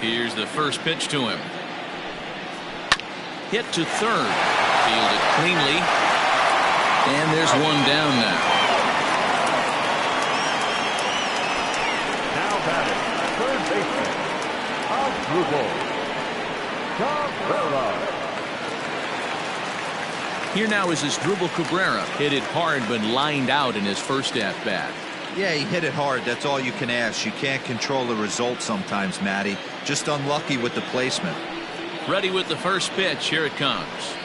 Here's the first pitch to him. Hit to third. Fielded cleanly. And there's one down now. Asdrubal Cabrera. Here now is Asdrubal Cabrera. Hit it hard but lined out in his first at-bat. Yeah, he hit it hard. That's all you can ask. You can't control the result sometimes, Matty. Just unlucky with the placement. Ready with the first pitch. Here it comes.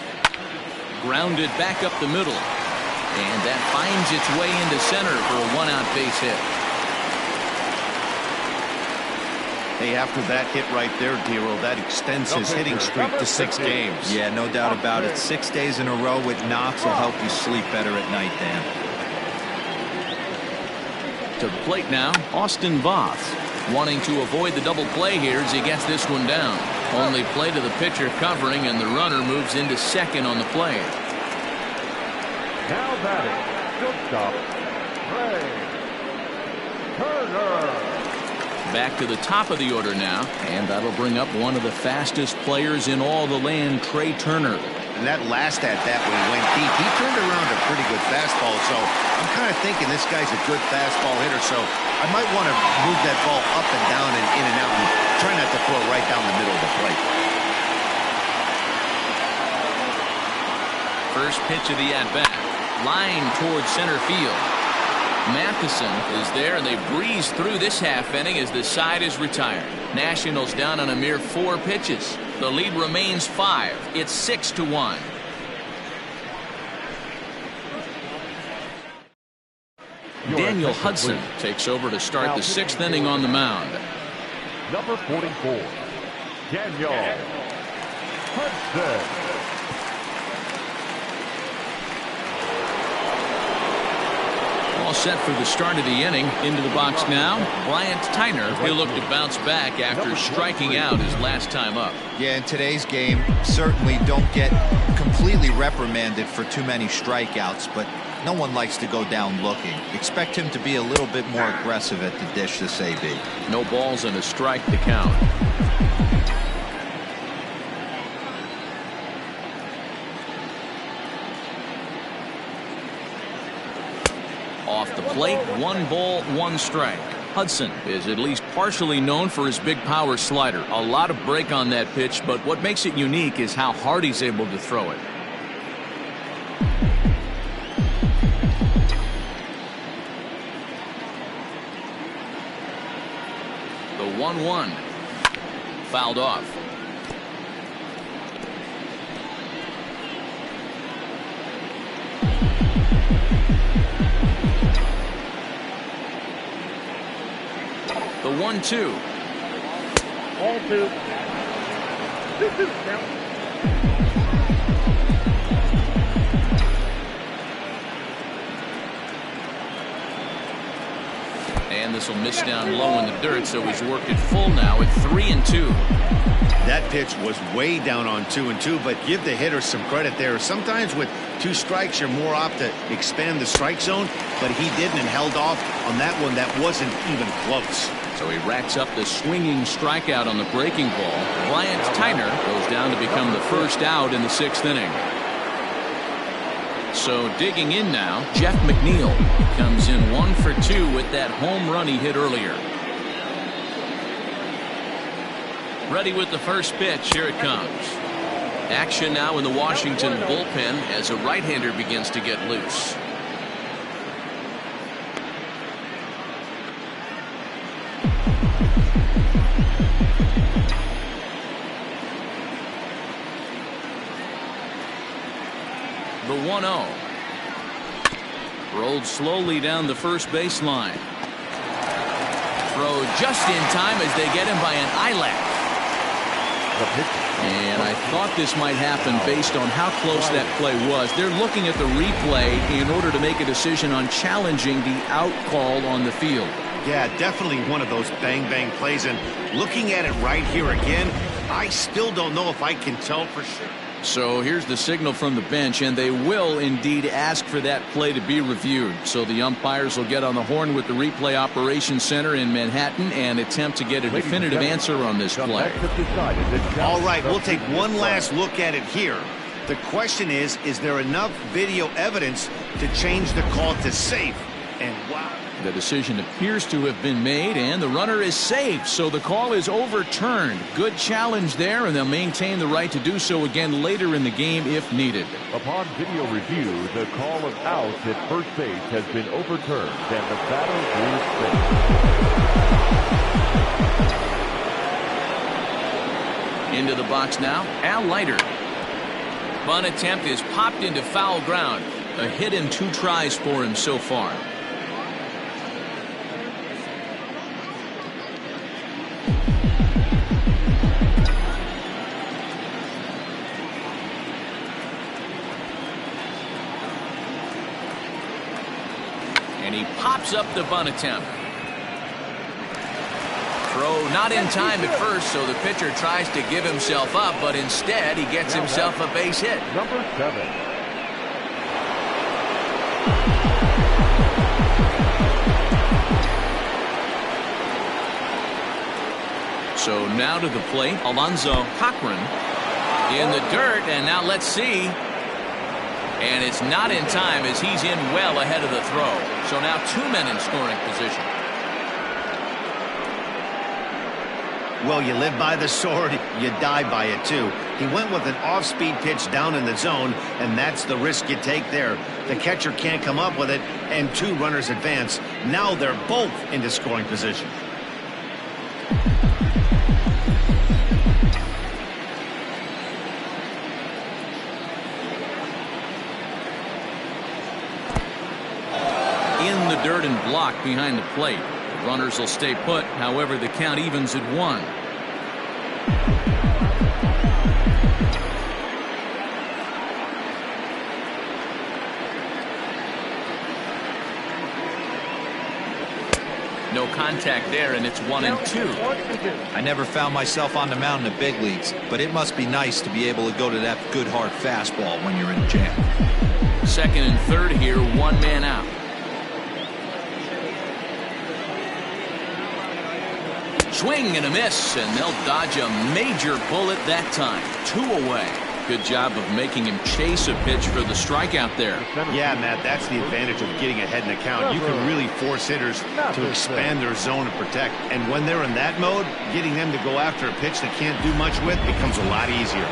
Grounded back up the middle. And that finds its way into center for a one-out base hit. Hey, after that hit right there, Dero, that extends his hitting streak to 6 games. Yeah, no doubt about it. 6 days in a row with knocks will help you sleep better at night, Dan. To the plate now, Austin Voth. Wanting to avoid the double play here as he gets this one down. Only play to the pitcher covering, and the runner moves into second on the play. Now batting, shortstop, Trey Turner. Back to the top of the order now, and that'll bring up one of the fastest players in all the land, Trey Turner. And that last at-bat when he went deep, he turned around a pretty good fastball, so I'm kind of thinking this guy's a good fastball hitter, so I might want to move that ball up and down and in and out and try not to throw it right down the middle of the plate. First pitch of the at-bat, line towards center field. Matheson is there, and they breeze through this half inning as the side is retired. Nationals down on a mere 4 pitches. The lead remains 5. It's 6-1. Daniel Hudson takes over to start the 6th inning on the mound. Number 44, Daniel Hudson. All set for the start of the inning. Into the box now, Bryant Tyner. He'll look to bounce back after striking out his last time up. Yeah, in today's game, certainly don't get completely reprimanded for too many strikeouts, but no one likes to go down looking. Expect him to be a little bit more aggressive at the dish this AB. No balls and a strike to count. Off the plate, 1 ball, 1 strike. Hudson is at least partially known for his big power slider. A lot of break on that pitch, but what makes it unique is how hard he's able to throw it. The 1-1. Fouled off. The 1-2. All 2. 2-2 now. And this will miss down low in the dirt, so he's worked it full now at 3-2. That pitch was way down on 2-2, but give the hitter some credit there. Sometimes with 2 strikes, you're more apt to expand the strike zone, but he didn't and held off on that one that wasn't even close. So he racks up the swinging strikeout on the breaking ball. Bryant Tyner goes down to become the first out in the 6th inning. So digging in now, Jeff McNeil comes in 1 for 2 with that home run he hit earlier. Ready with the first pitch. Here it comes. Action now in the Washington bullpen as a right-hander begins to get loose. The 1-0. Rolled slowly down the first baseline. Throw just in time as they get him by an eyelash. And I thought this might happen based on how close that play was. They're looking at the replay in order to make a decision on challenging the out call on the field. Yeah, definitely one of those bang-bang plays. And looking at it right here again, I still don't know if I can tell for sure. So here's the signal from the bench, and they will indeed ask for that play to be reviewed. So the umpires will get on the horn with the replay operations center in Manhattan and attempt to get a definitive answer on this play. All right, we'll take one last look at it here. The question is there enough video evidence to change the call to safe? And wow. The decision appears to have been made, and the runner is safe, so the call is overturned. Good challenge there, and they'll maintain the right to do so again later in the game if needed. Upon video review, the call of out at first base has been overturned, and the batter is safe. Into the box now, Leiter. Bunt attempt is popped into foul ground. A hit and 2 tries for him so far. And he pops up the bunt attempt. Throw not in time at first, so the pitcher tries to give himself up, but instead he gets himself a base hit. Number 7. So now to the plate, Alonzo Cochran in the dirt, and now let's see. And it's not in time as he's in well ahead of the throw. So now 2 men in scoring position. Well, you live by the sword, you die by it too. He went with an off-speed pitch down in the zone, and that's the risk you take there. The catcher can't come up with it, and 2 runners advance. Now they're both into scoring position. In the dirt and blocked behind the plate. The runners will stay put. However, the count evens at 1. No contact there, and it's 1-2. I never found myself on the mound in the big leagues, but it must be nice to be able to go to that good hard fastball when you're in a jam. Second and third here, 1 man out. Swing and a miss, and they'll dodge a major bullet that time. 2 away. Good job of making him chase a pitch for the strikeout there. Yeah, Matt, that's the advantage of getting ahead in the count. You can really force hitters to expand their zone and protect. And when they're in that mode, getting them to go after a pitch they can't do much with becomes a lot easier.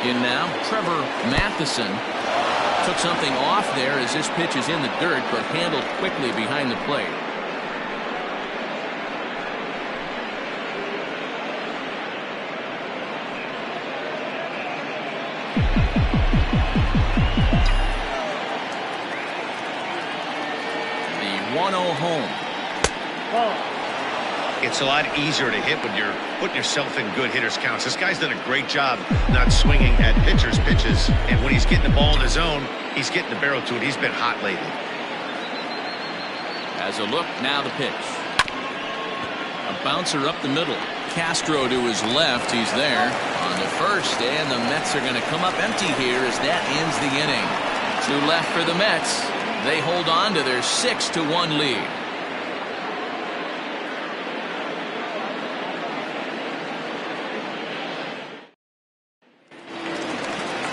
In now, Trevor Matheson took something off there as this pitch is in the dirt, but handled quickly behind the plate. The 1-0 home. It's a lot easier to hit when you're putting yourself in good hitters' counts. This guy's done a great job not swinging at pitchers' pitches. And when he's getting the ball in the zone, he's getting the barrel to it. He's been hot lately. As a look, now the pitch. A bouncer up the middle. Castro to his left. He's there on the first, and the Mets are going to come up empty here as that ends the inning. 2 left for the Mets. They hold on to their 6-1 lead.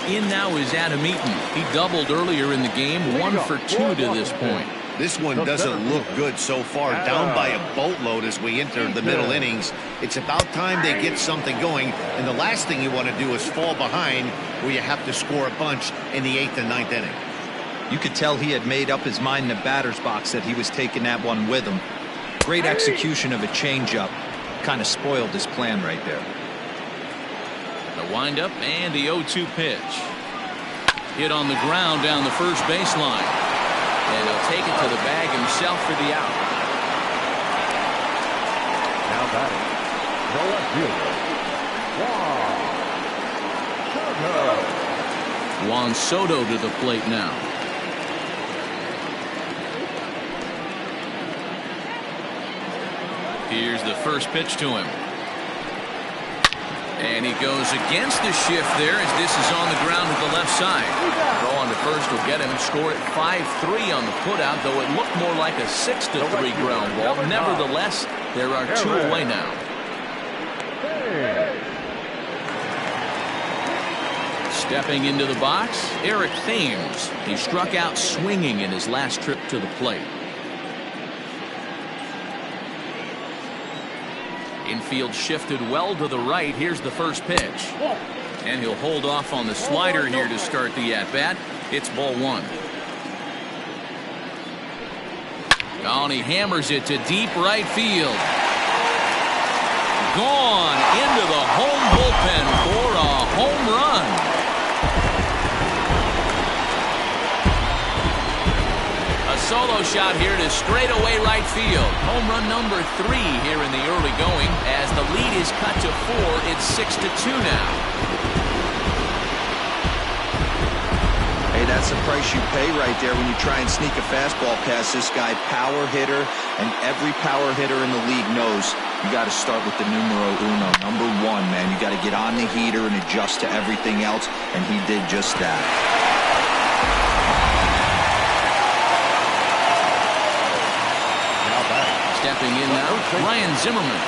In now is Adam Eaton. He doubled earlier in the game, 1 for 2 to this point. This one doesn't look good so far. Down by a boatload as we enter the middle innings. It's about time they get something going, and the last thing you want to do is fall behind where you have to score a bunch in the 8th and 9th inning. You could tell he had made up his mind in the batter's box that he was taking that one with him. Great execution of a changeup. Kind of spoiled his plan right there. The windup and the 0-2 pitch. Hit on the ground down the first baseline. And he'll take it to the bag himself for the out. Now batting, the left fielder, Juan Soto to the plate now. Here's the first pitch to him. And he goes against the shift there as this is on the ground to the left side. Throw on to first will get him. Score at 5-3 on the putout, though it looked more like a 6-3 ground ball. Nevertheless, there are 2 away now. Stepping into the box, Eric Thames. He struck out swinging in his last trip to the plate. Infield shifted well to the right. Here's the first pitch. And he'll hold off on the slider here to start the at-bat. It's ball one. Oh, and he hammers it to deep right field. Gone into the home bullpen for a home run. A solo shot here to straightaway right field. Home run number 3 here in the early going. As the lead is cut to 4, it's 6-2 now. Hey, that's the price you pay right there when you try and sneak a fastball past this guy. Power hitter, and every power hitter in the league knows you got to start with the numero uno, number 1, man. You got to get on the heater and adjust to everything else, and he did just that. Stepping in now, Ryan Zimmerman.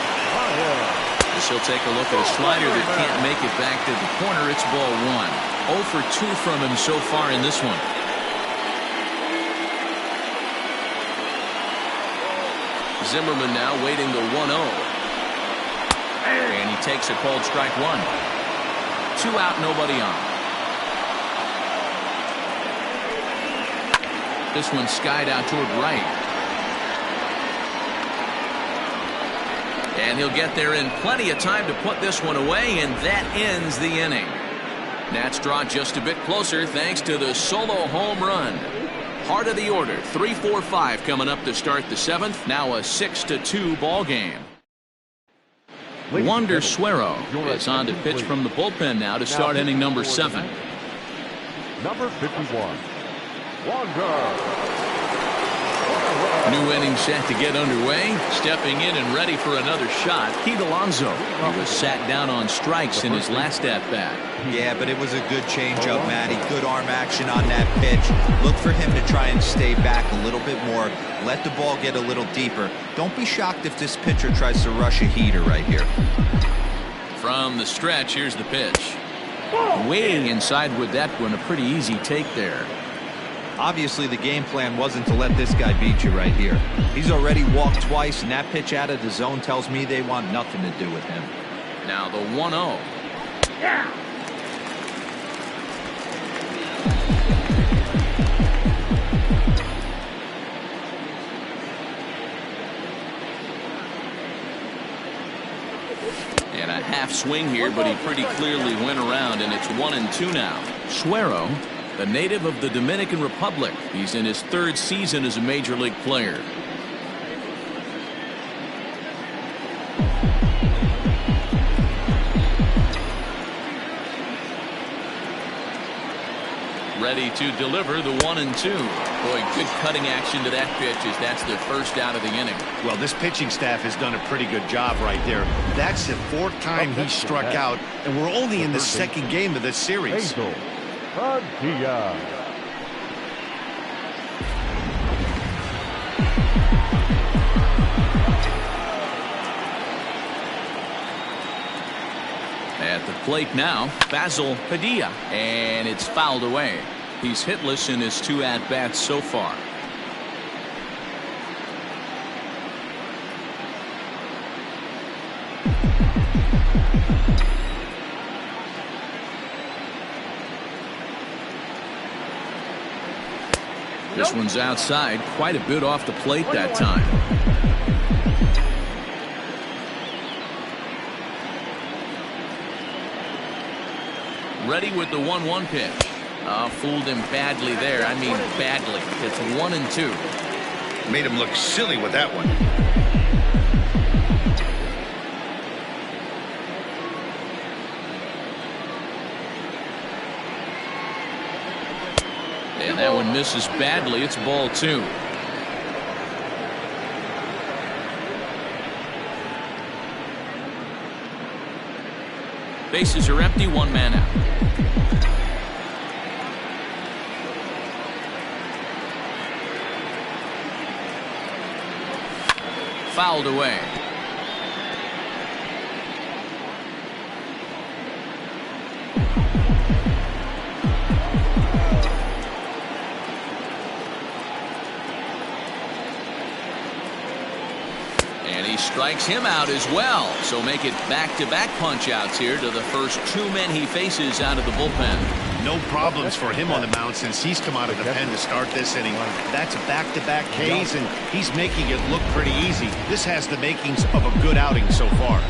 As he'll take a look at a slider that can't make it back to the corner. It's ball 1. 0 for 2 from him so far in this one. Zimmerman now waiting the 1-0. And he takes a called strike 1. 2 out, nobody on. This one skied out toward right. And he'll get there in plenty of time to put this one away, and that ends the inning. Nats draw just a bit closer thanks to the solo home run. Heart of the order, 3-4-5 coming up to start the 7th. Now a 6-2 ball game. Wander Suero is on to pitch from the bullpen now to start inning number 7. Number 51, Wander. New inning set to get underway. Stepping in and ready for another shot, Pete Alonso. He was sat down on strikes in his last at-bat. Yeah, but it was a good changeup, Matty. Good arm action on that pitch. Look for him to try and stay back a little bit more. Let the ball get a little deeper. Don't be shocked if this pitcher tries to rush a heater right here. From the stretch, here's the pitch. Way inside with that one. A pretty easy take there. Obviously, the game plan wasn't to let this guy beat you right here. He's already walked twice, and that pitch out of the zone tells me they want nothing to do with him. Now the 1-0. Yeah. And a half swing here, but he pretty clearly went around, and it's 1-2 now. Suero, the native of the Dominican Republic. He's in his 3rd season as a major league player. Ready to deliver the 1-2. Boy, good cutting action to that pitch as that's the first out of the inning. Well, this pitching staff has done a pretty good job right there. That's the 4th time he struck out, and we're only in the 2nd game of this series. At the plate now, Basil Padilla, and it's fouled away. He's hitless in his 2 at-bats so far. This one's outside, quite a bit off the plate that time. Ready with the 1-1 pitch. Fooled him badly there. I mean badly. It's 1-2. Made him look silly with that one. And that one misses badly. It's ball 2. Bases are empty, 1 man out. Fouled away. And he strikes him out as well. So make it back-to-back punch-outs here to the first two men he faces out of the bullpen. No problems for him on the mound since he's come out of the pen to start this inning. That's back-to-back Ks, and he's making it look pretty easy. This has the makings of a good outing so far.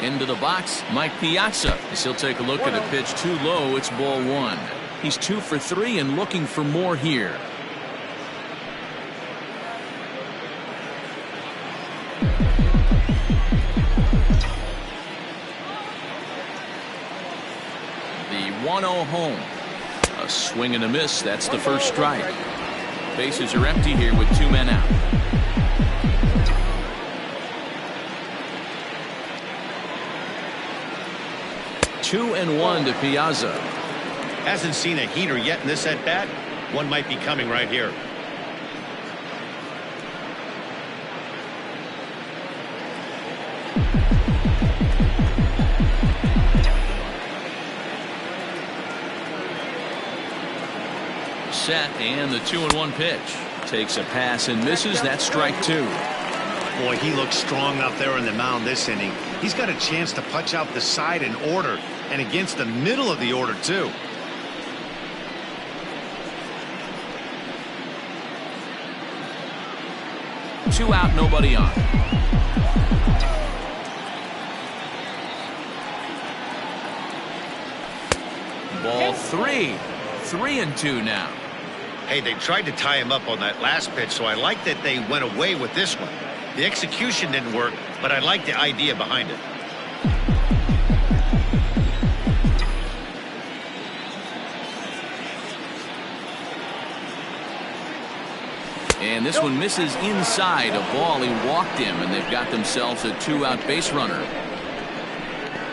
Into the box, Mike Piazza. As he'll take a look at a pitch too low. It's ball one. He's 2 for 3 and looking for more here. The 1-0 home. A swing and a miss. That's the first strike. Bases are empty here with 2 men out. Two and one to Piazza. Hasn't seen a heater yet in this at-bat. One might be coming right here. Set, and the 2-1 pitch. Takes a pass and misses. That's strike 2. Boy, he looks strong out there in the mound this inning. He's got a chance to punch out the side in order, and against the middle of the order, too. Two out, nobody on. Ball 3. 3-2 now. Hey, they tried to tie him up on that last pitch, so I like that they went away with this one. The execution didn't work, but I like the idea behind it. And this one misses inside a ball. He walked him, and they've got themselves a 2-out base runner.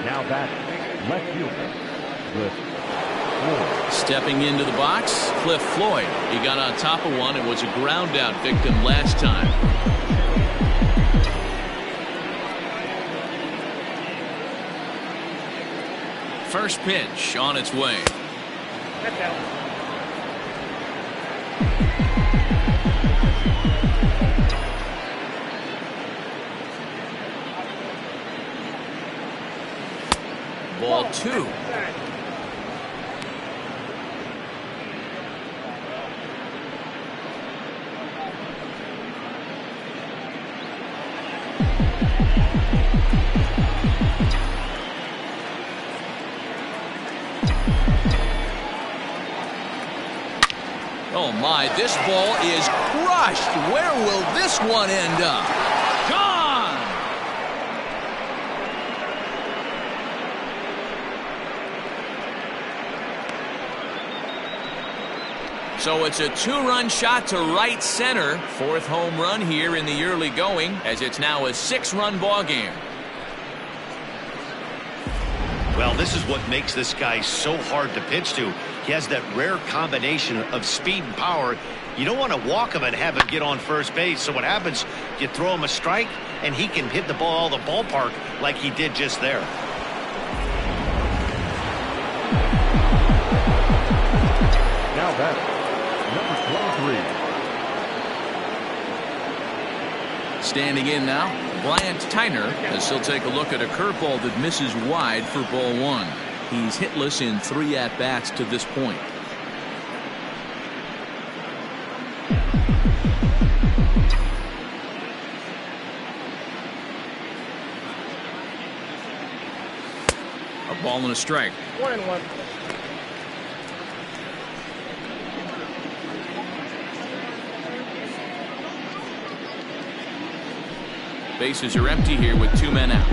Now back, left fielder, Cliff Floyd. Stepping into the box, Cliff Floyd. He got on top of one and was a ground out victim last time. First pitch on its way. That's out. Ball 2. Oh my, this ball is crushed. Where will this one end up? Gone! So it's a 2-run shot to right center. 4th home run here in the early going, as it's now a 6-run ball game. Well, this is what makes this guy so hard to pitch to. He has that rare combination of speed and power. You don't want to walk him and have him get on first base. So what happens, you throw him a strike, and he can hit the ball the ballpark like he did just there. Now back, number 23. Standing in now, Bryant Tyner, as he'll take a look at a curveball that misses wide for ball 1. He's hitless in 3 at-bats to this point. A ball and a strike. 1-1. Bases are empty here with 2 men out.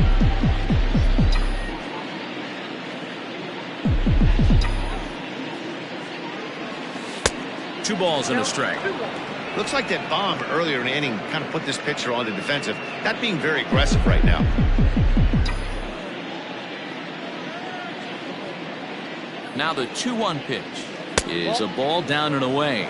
Two balls and a strike. Looks like that bomb earlier in the inning kind of put this pitcher on the defensive. Not being very aggressive right now. Now the 2-1 pitch is a ball down and away.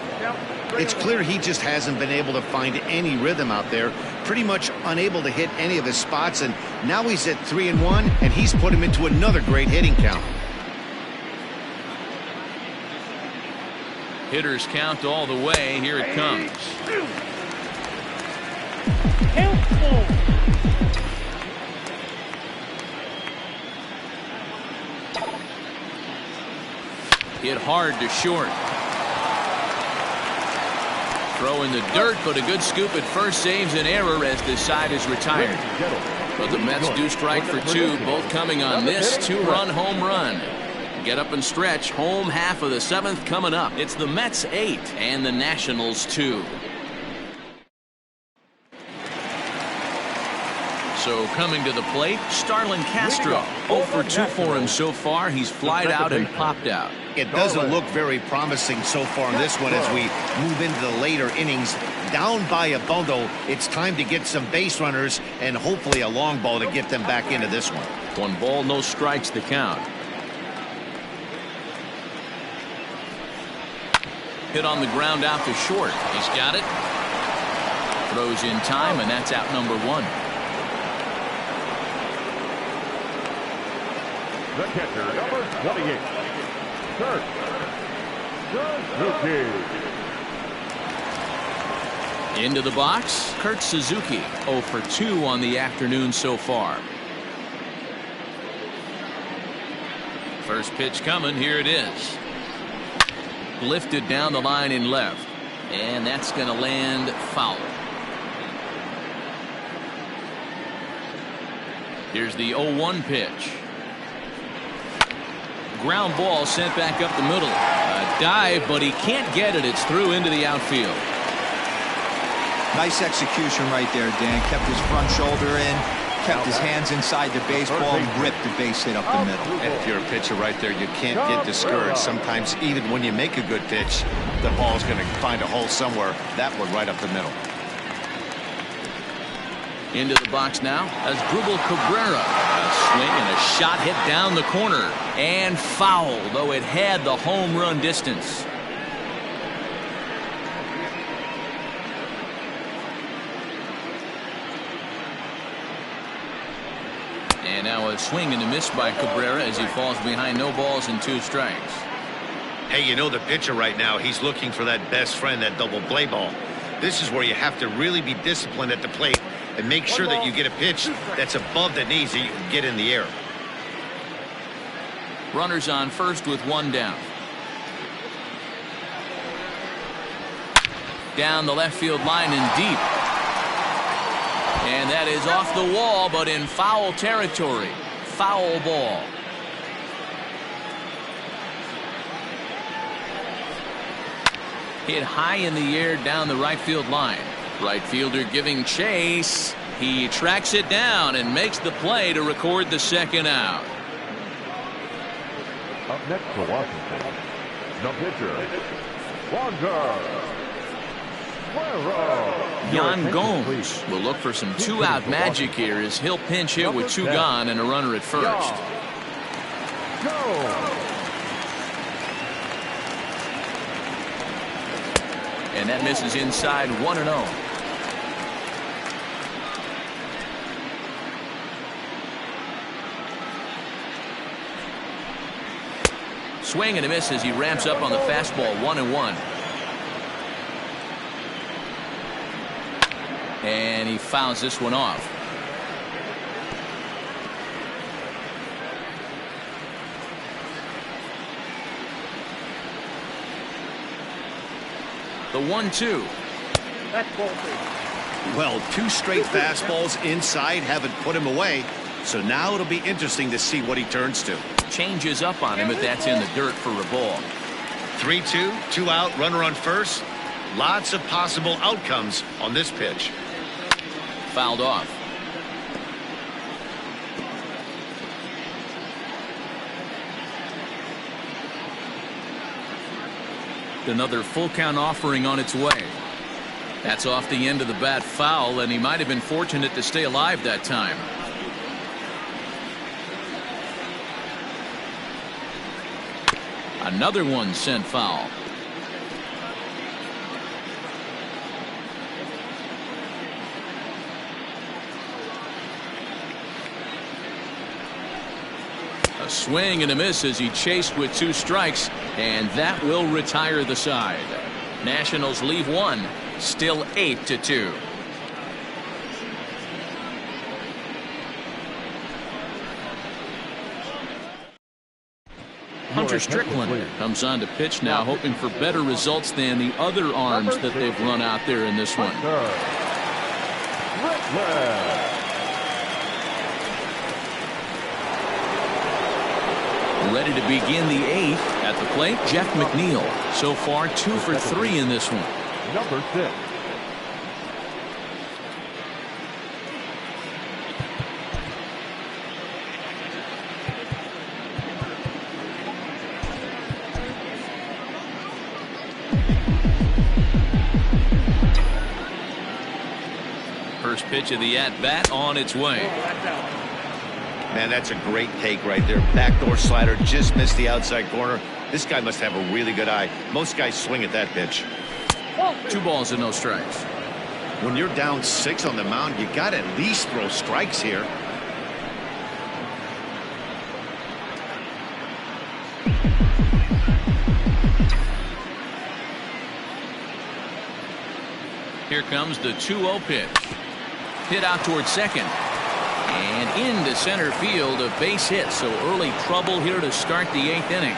It's clear he just hasn't been able to find any rhythm out there. Pretty much unable to hit any of his spots, and now he's at 3-1, and he's put him into another great hitting count. Hitters count all the way. Here it comes. Hit hard to short. Throw in the dirt, but a good scoop at first saves an error as the side is retired. But the Mets do strike for two, both coming on this two-run home run. Get up and stretch. Home half of the seventh coming up. It's the Mets 8 and the Nationals 2. So coming to the plate, Starlin Castro. 0 for 2 for him so far. He's flied out and popped out. It doesn't look very promising so far in this one as we move into the later innings. Down by a bundle, it's time to get some base runners and hopefully a long ball to get them back into this one. 1 ball, no strikes the count. Hit on the ground out to short. He's got it. Throws in time, and that's out number 1. The catcher, number 28. Kurt Suzuki. Into the box, Kurt Suzuki. 0 for 2 on the afternoon so far. First pitch coming. Here it is. Lifted down the line in left. And that's going to land foul. Here's the 0-1 pitch. Ground ball sent back up the middle. A dive, but he can't get it. It's through into the outfield. Nice execution right there, Dan. Kept his front shoulder in, kept his hands inside the baseball, and ripped the base hit up the middle. And if you're a pitcher right there, you can't get discouraged. Sometimes even when you make a good pitch, the ball's going to find a hole somewhere. That one right up the middle. Into the box now as Grubel Cabrera. A swing and a shot hit down the corner. And foul, though it had the home run distance. And now a swing and a miss by Cabrera as he falls behind no balls and 2 strikes. Hey, you know the pitcher right now, he's looking for that best friend, that double play ball. This is where you have to really be disciplined at the plate and make sure that you get a pitch that's above the knees that you can get in the air. Runners on first with 1 down. Down the left field line and deep. And that is off the wall, but in foul territory. Foul ball. Hit high in the air down the right field line. Right fielder giving chase. He tracks it down and makes the play to record the second out. Up next for Washington, the pitcher, Wander Guerrero. Yan Gomes will look for some 2-out magic here as he'll pinch hit with 2 gone and a runner at first. And that misses inside 1-0. Swing and a miss as he ramps up on the fastball. 1-1. And he fouls this one off. The 1-2. That's ball 3. Well, 2 straight fastballs inside haven't put him away. So now it'll be interesting to see what he turns to. Changes up on him, but that's in the dirt for a ball. 3-2, 2 out, runner on first. Lots of possible outcomes on this pitch. Fouled off. Another full count offering on its way. That's off the end of the bat foul, and he might have been fortunate to stay alive that time. Another one sent foul. A swing and a miss as he chased with 2 strikes, and that will retire the side. Nationals leave 1, still 8-2. Hunter Strickland comes on to pitch now, hoping for better results than the other arms that they've run out there in this one. Ready to begin the 8th. At the plate, Jeff McNeil. So far, 2 for 3 in this one. Number 6. First pitch of the at-bat on its way. Man, that's a great take right there. Backdoor slider, just missed the outside corner. This guy must have a really good eye. Most guys swing at that pitch. 2 balls and no strikes. When you're down 6 on the mound, you got to at least throw strikes here. Here comes the 2-0 pitch. Hit out towards second. And into center field, a base hit. So early trouble here to start the 8th inning.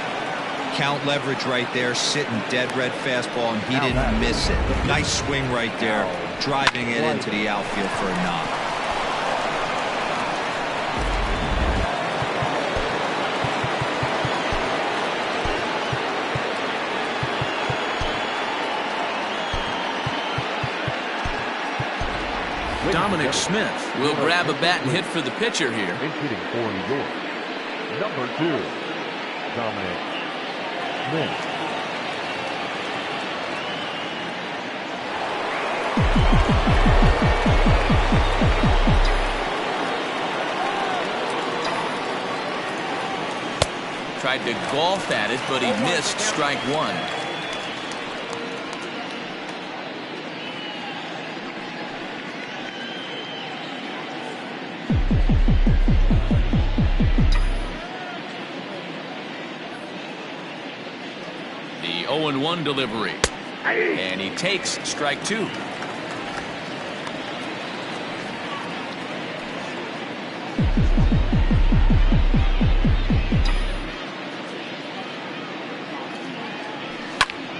Count leverage right there, sitting dead red fastball, and he didn't miss it. Nice swing right there, driving it into the outfield for a knock. Dominic Smith will grab a bat and hit for the pitcher here. And hitting for New York, number 2, Dominic Smith. Tried to golf at it, but he missed strike 1. The 0-1 delivery. And he takes strike 2.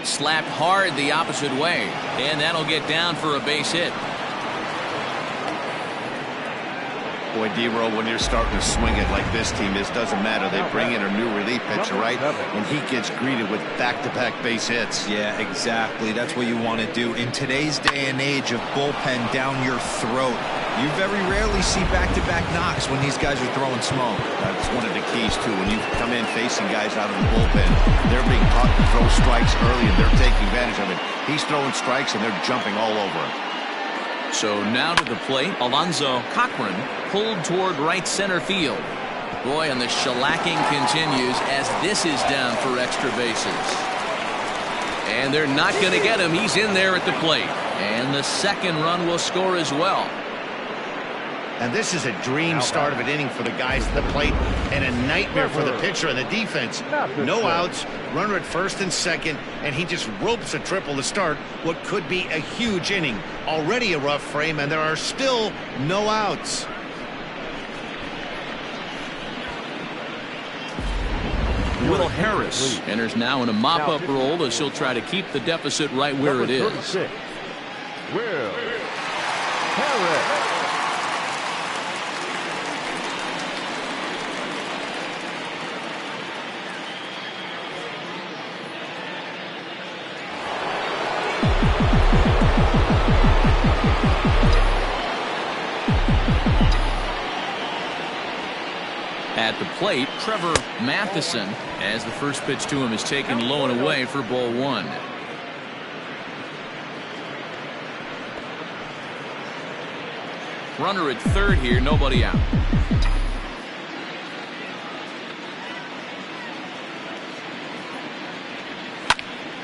Slapped hard the opposite way, and that'll get down for a base hit. Boy, D-Row, when you're starting to swing it like this team is, doesn't matter. They bring in a new relief pitcher, right? And he gets greeted with back-to-back base hits. Yeah, exactly. That's what you want to do. In today's day and age of bullpen down your throat, you very rarely see back-to-back knocks when these guys are throwing smoke. That's one of the keys, too. When you come in facing guys out of the bullpen, they're being taught to throw strikes early, and they're taking advantage of it. He's throwing strikes, and they're jumping all over him. So now to the plate, Alonzo Cochran pulled toward right center field. Boy, and the shellacking continues as this is down for extra bases. And they're not going to get him. He's in there at the plate. And the second run will score as well. And this is a dream start of an inning for the guys at the plate and a nightmare for the pitcher and the defense. No outs, runner at first and second, and he just ropes a triple to start what could be a huge inning. Already a rough frame, and there are still no outs. Will Harris enters now in a mop-up role as he'll try to keep the deficit right where it is. 36, Will Harris. At the plate, Trevor Matheson, as the first pitch to him is taken low and away for ball 1. Runner at third here, nobody out.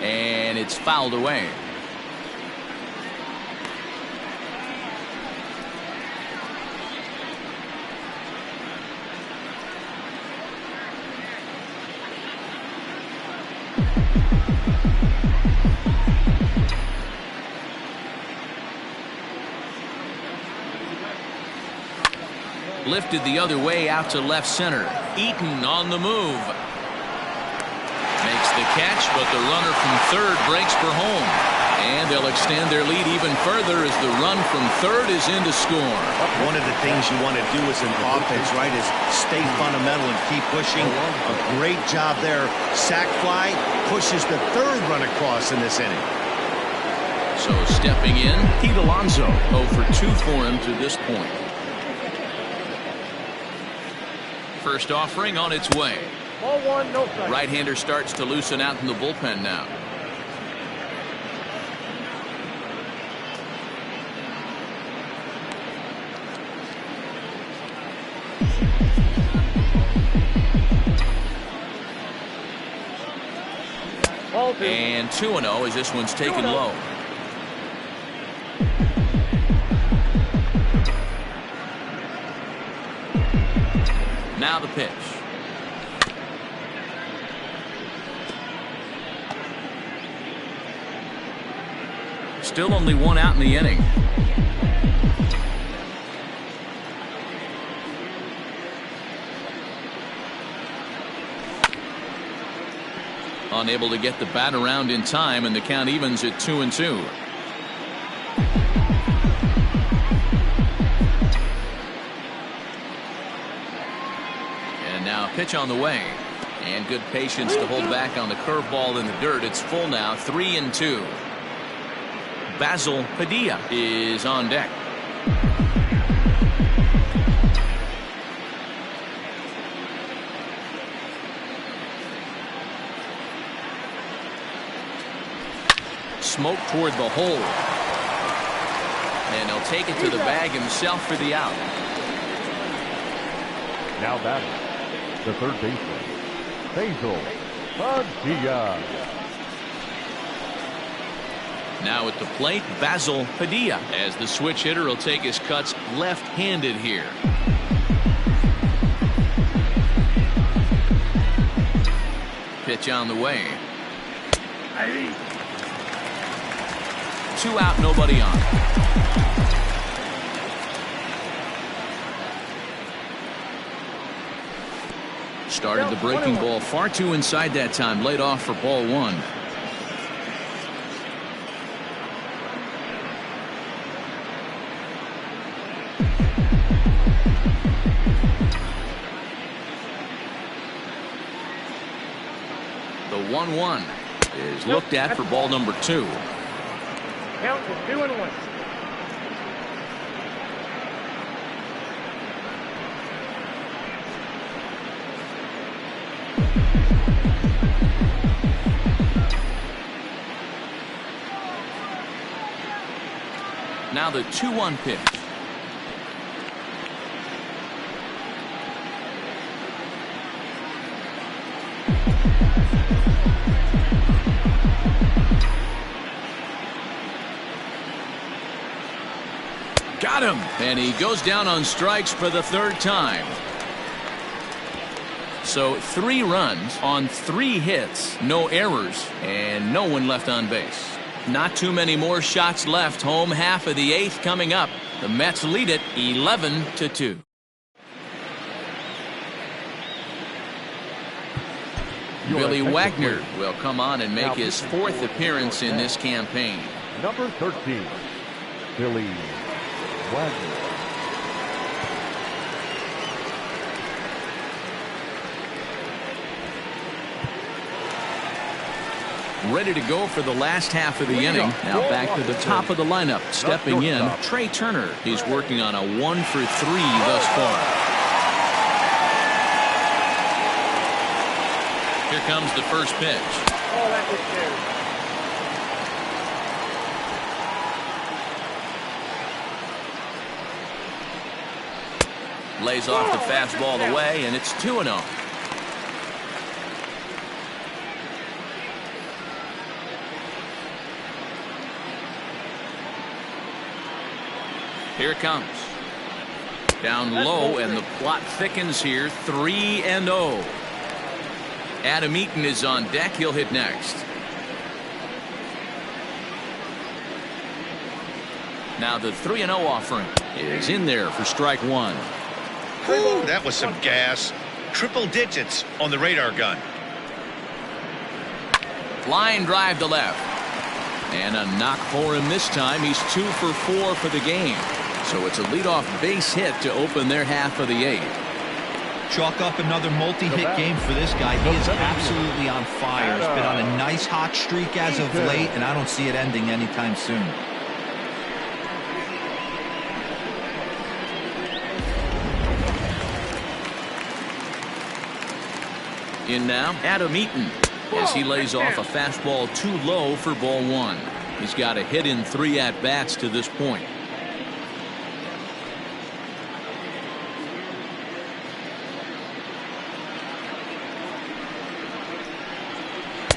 And it's fouled away. Lifted the other way out to left center. Eaton on the move. Makes the catch, but the runner from third breaks for home. And they'll extend their lead even further as the run from third is in to score. One of the things you want to do as an offense, right, is stay fundamental and keep pushing. A great job there. Sack fly pushes the third run across in this inning. So stepping in, Pete Alonso. 0 for 2 for him to this point. First offering on its way. Ball 1, no strike. Right-hander starts to loosen out in the bullpen now. Ball 2. And 2-0 as this one's taken low. Now the pitch. Still only one out in the inning. Unable to get the bat around in time, and the count evens at 2-2. And now pitch on the way. And good patience to hold back on the curveball in the dirt. It's full now, 3-2. Basil Padilla is on deck. Smoke toward the hole. And he'll take it to the bag himself for the out. Now batting, the third baseman, Basil Padilla. Now at the plate, Basil Padilla, as the switch hitter will take his cuts left-handed here. Pitch on the way. 2 out, nobody on. Started the breaking ball far too inside that time. Laid off for ball 1. The 1-1 is looked at for ball number 2. Count is 2-1. Now the 2-1 pitch. Got him, and he goes down on strikes for the 3rd time. So 3 runs on 3 hits, no errors, and no one left on base. Not too many more shots left. Home half of the 8th coming up. The Mets lead it 11-2. Billy Wagner will come on and make his 4th appearance in this campaign. Number 13, Billy Wagner. Ready to go for the last half of the inning. Now back to the top of the lineup. Stepping in, Trey Turner. He's working on a 1 for 3 thus far. Here comes the first pitch. Oh, that was good. Lays off the fastball away, and it's 2-0. Here it comes. Down low, and the plot thickens here. 3-0. Adam Eaton is on deck. He'll hit next. Now the 3-0 offering is in there for strike one. Ooh, that was some gas. Triple digits on the radar gun. Line drive to left. And a knock for him this time. He's 2 for 4 for the game. So it's a leadoff base hit to open their half of the 8th. Chalk up another multi-hit game for this guy. He is absolutely on fire. He's been on a nice hot streak as of late, and I don't see it ending anytime soon. In now, Adam Eaton, as he lays off a fastball too low for ball one. He's got a hit in 3 at-bats to this point.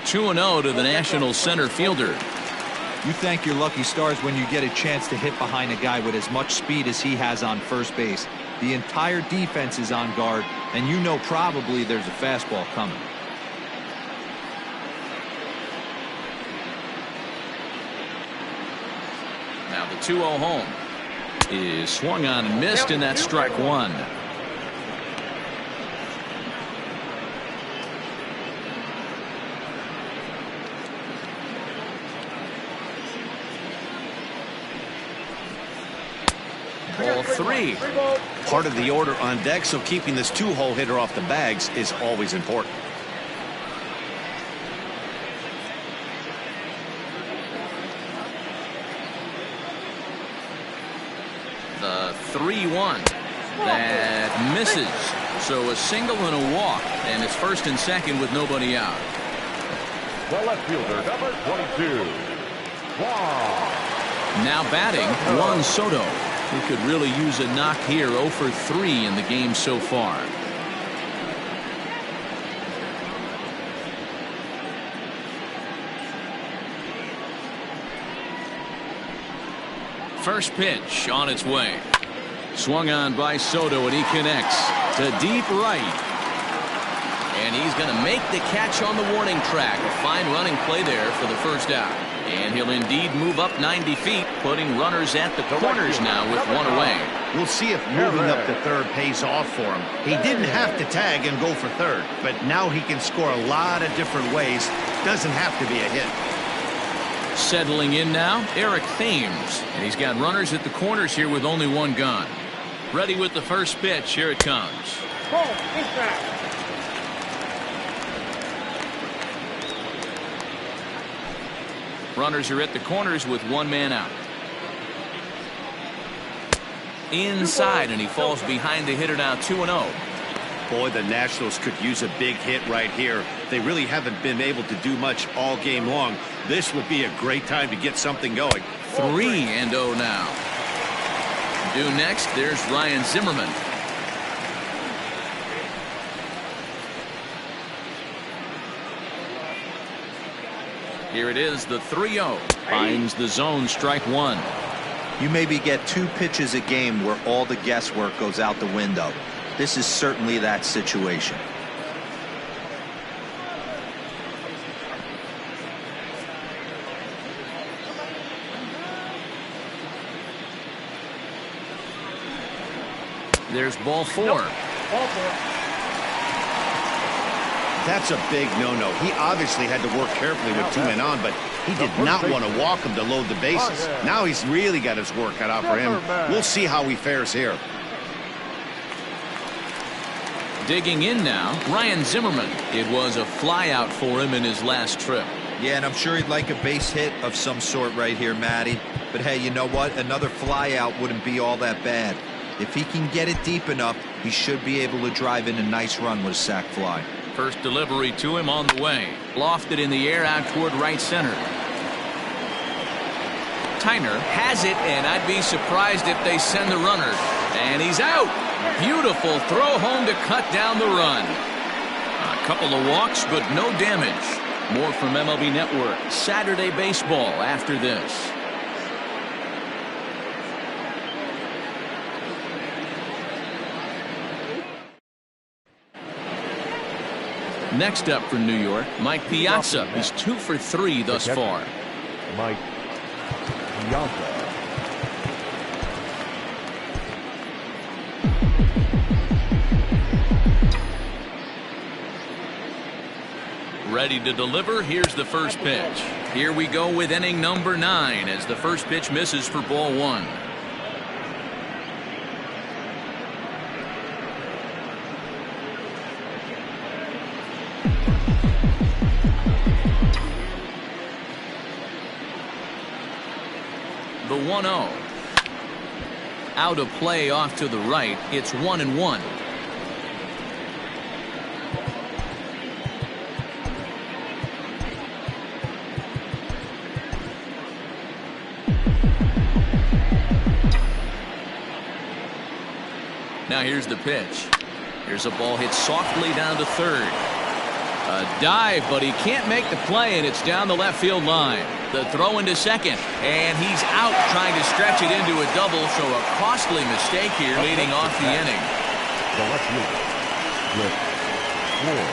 2-0 to the Nationals center fielder. You thank your lucky stars when you get a chance to hit behind a guy with as much speed as he has on first base. The entire defense is on guard, and you know probably there's a fastball coming. Now the 2-0 home is swung on and missed, and that's strike one. Ball 3. Part of the order on deck, so keeping this 2-hole hitter off the bags is always important. The 3-1 that misses. So a single and a walk, and it's first and second with nobody out. The left fielder, number 22, Juan. Now batting, Juan Soto, who could really use a knock here. 0 for 3 in the game so far. First pitch on its way. Swung on by Soto, and he connects to deep right. And he's going to make the catch on the warning track. A fine running play there for the first out. And he'll indeed move up 90 feet, putting runners at the corners now with one away. We'll see if moving up to third pays off for him. He didn't have to tag and go for third, but now he can score a lot of different ways. Doesn't have to be a hit. Settling in now, Eric Thames. And he's got runners at the corners here with only one gun. Ready with the first pitch. Here it comes. Runners are at the corners with one man out. Inside, and he falls behind the hitter now. 2-0. Boy, the Nationals could use a big hit right here. They really haven't been able to do much all game long. This would be a great time to get something going. 3-0 now. Due next, there's Ryan Zimmerman. Here it is, the 3-0. Finds the zone, strike one. You maybe get 2 pitches a game where all the guesswork goes out the window. This is certainly that situation. There's ball 4. Ball 4. That's a big no-no. He obviously had to work carefully with 2 men on, but he did not want to walk him to load the bases. Now he's really got his work cut out for him. We'll see how he fares here. Digging in now, Ryan Zimmerman. It was a flyout for him in his last trip. Yeah, and I'm sure he'd like a base hit of some sort right here, Matty. But hey, you know what? Another flyout wouldn't be all that bad. If he can get it deep enough, he should be able to drive in a nice run with a sac fly. First delivery to him on the way. Lofted in the air out toward right center. Tyner has it, and I'd be surprised if they send the runner. And he's out. Beautiful throw home to cut down the run. A couple of walks, but no damage. More from MLB Network Saturday Baseball after this. Next up for New York, Mike Piazza. He's 2 for 3 thus far. Mike Piazza. Ready to deliver. Here's the first pitch. Here we go with inning number 9 as the first pitch misses for ball 1. The 1-0. Out of play off to the right. It's 1-1. Now here's the pitch. Here's a ball hit softly down to third. A dive, but he can't make the play, and it's down the left field line. The throw into second, and he's out trying to stretch it into a double, so a costly mistake here leading off the inning. The left fielder, Cliff Floyd.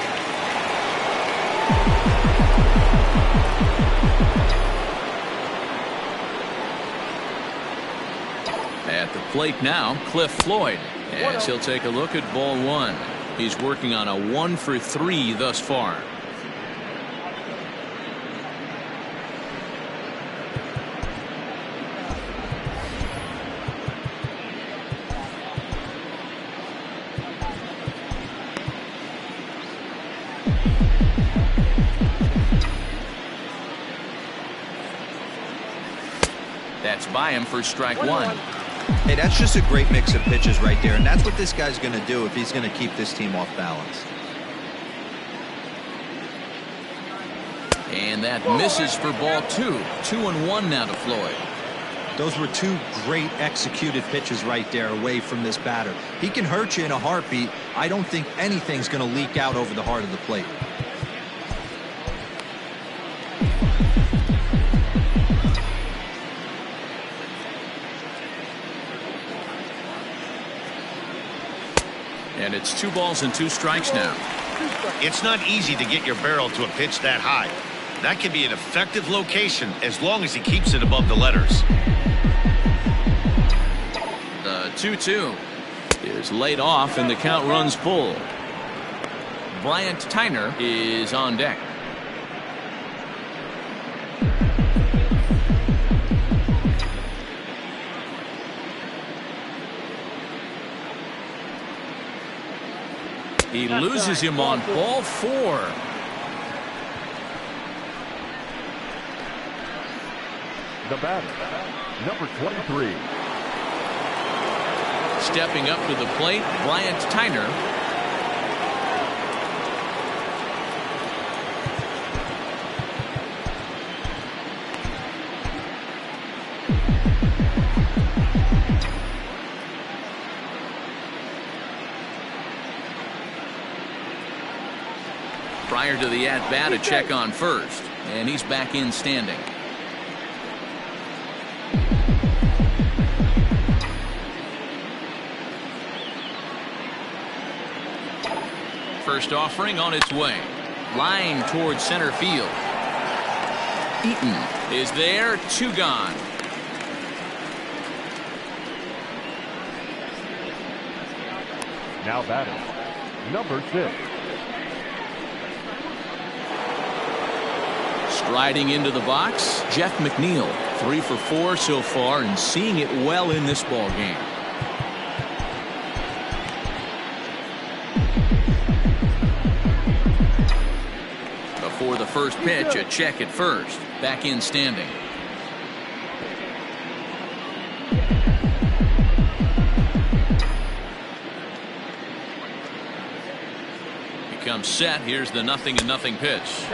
At the plate now, Cliff Floyd, as he'll take a look at ball 1. He's working on a 1 for 3 thus far. That's by him for strike 1. Hey, that's just a great mix of pitches right there, and that's what this guy's going to do if he's going to keep this team off balance. And that misses for ball 2. 2-1 now to Floyd. Those were 2 great executed pitches right there away from this batter. He can hurt you in a heartbeat. I don't think anything's going to leak out over the heart of the plate. And it's 2 balls and 2 strikes now. It's not easy to get your barrel to a pitch that high. That can be an effective location as long as he keeps it above the letters. The 2-2 is laid off and the count runs full. Bryant Tyner is on deck. He loses him on ball 4. The batter, number 23. Stepping up to the plate, Bryant Tyner. Prior to the at-bat, a check on first, and he's back in standing. First offering on its way. Line towards center field. Eaton is there, 2 gone. Now batting, number 6. Striding into the box, Jeff McNeil. 3 for 4 so far and seeing it well in this ball game. Before the first pitch, a check at first. Back in standing. Becomes set. Here's the 0-0 pitch.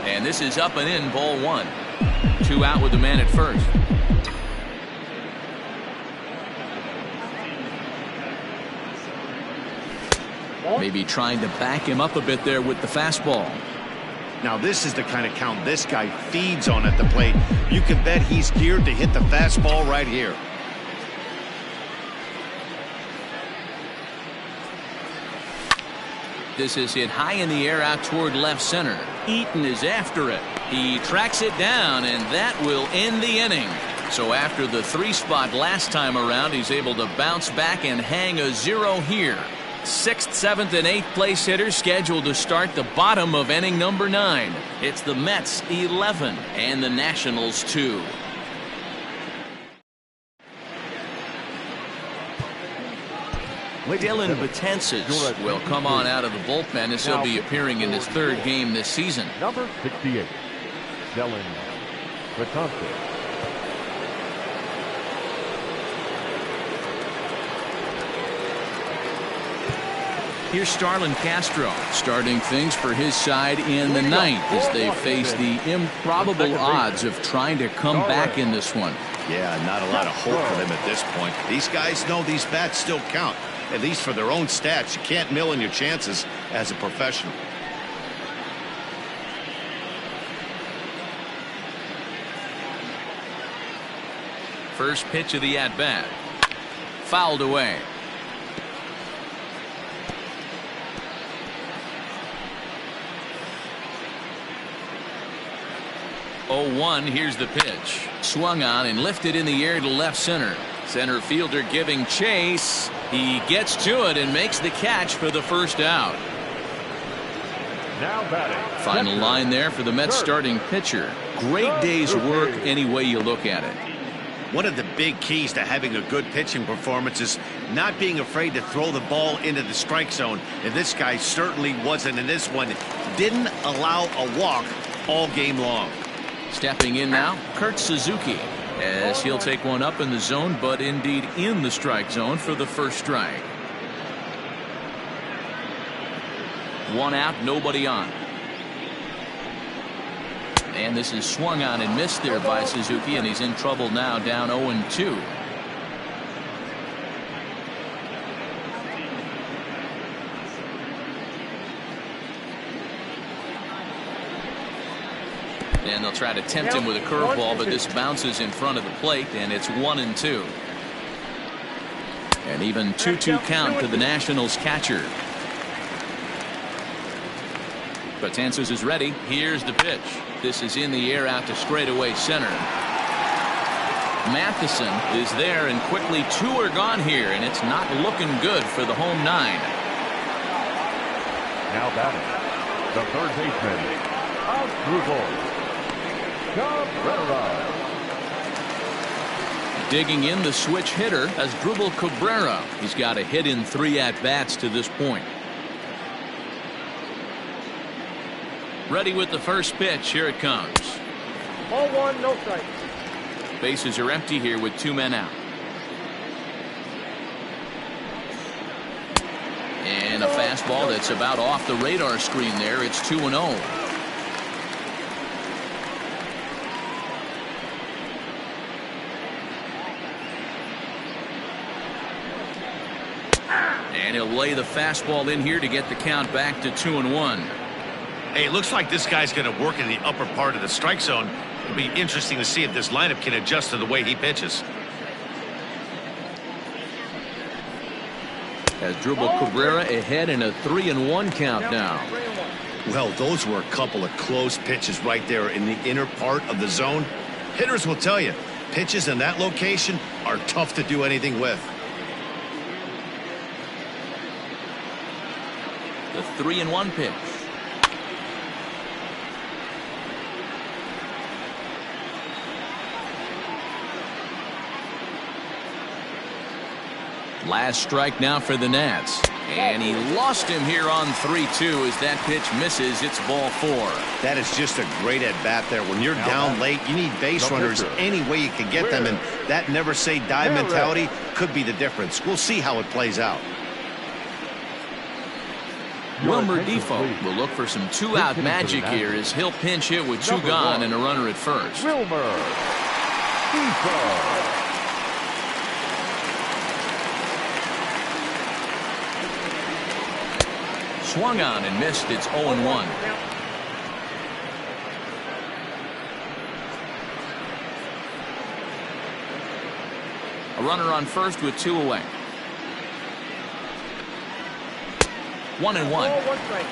And this is up and in, ball 1. 2 out with the man at first. Maybe trying to back him up a bit there with the fastball. Now this is the kind of count this guy feeds on at the plate. You can bet he's geared to hit the fastball right here. This is hit high in the air out toward left center. Eaton is after it. He tracks it down, and that will end the inning. So after the 3 spot last time around, he's able to bounce back and hang a 0 here. 6th, 7th, and 8th place hitters scheduled to start the bottom of inning number 9. It's the Mets 11 and the Nationals 2. Dylan Betances will come on out of the bullpen as he'll be appearing in his 3rd game this season. Number 68, Dylan Betances. Here's Starlin Castro starting things for his side in the 9th as they face the improbable odds of trying to come back in this one. Yeah, not a lot of hope for them at this point. These guys know these bats still count, at least for their own stats. You can't mill in your chances as a professional. First pitch of the at-bat. Fouled away. 0-1. Here's the pitch. Swung on and lifted in the air to left center. Center fielder giving chase. He gets to it and makes the catch for the first out. Now batting. Final line there for the Mets starting pitcher. Great day's work any way you look at it. One of the big keys to having a good pitching performance is not being afraid to throw the ball into the strike zone. And this guy certainly wasn't in this one. Didn't allow a walk all game long. Stepping in now, Kurt Suzuki, as he'll take one up in the zone, but indeed in the strike zone for the first strike. 1 out, nobody on. And this is swung on and missed there by Suzuki, and he's in trouble now, down 0-2. And they'll try to tempt him with a curveball, but this bounces in front of the plate, and it's 1-2. An even 2-2 count to the Nationals catcher. Betances is ready. Here's the pitch. This is in the air out to straightaway center. Matheson is there, and quickly 2 are gone here, and it's not looking good for the home 9. Now batting, the third baseman, Corbin. Digging in the switch hitter as Drupal Cabrera. He's got a hit in 3 at-bats to this point. Ready with the first pitch. Here it comes. Ball 1, no strike. Bases are empty here with 2 men out. And a fastball that's about off the radar screen there. It's 2-0. And he'll lay the fastball in here to get the count back to 2-1. Hey, it looks like this guy's going to work in the upper part of the strike zone. It'll be interesting to see if this lineup can adjust to the way he pitches. As Drupal Cabrera ahead in a 3-1 count now. Well, those were a couple of close pitches right there in the inner part of the zone. Hitters will tell you, pitches in that location are tough to do anything with. The 3-1 pitch. Last strike now for the Nats. And he lost him here on 3-2 as that pitch misses. It's ball 4. That is just a great at-bat there. When you're down late, you need base runners any way you can get them. And that never-say-die mentality could be the difference. We'll see how it plays out. Wilmer Defoe will look for some 2-out magic here as he'll pinch hit with 2 gone and a runner at first. Wilmer Defoe. Swung on and missed. It's 0-1. A runner on first with 2 away. 1-1. Ball, 1 strike.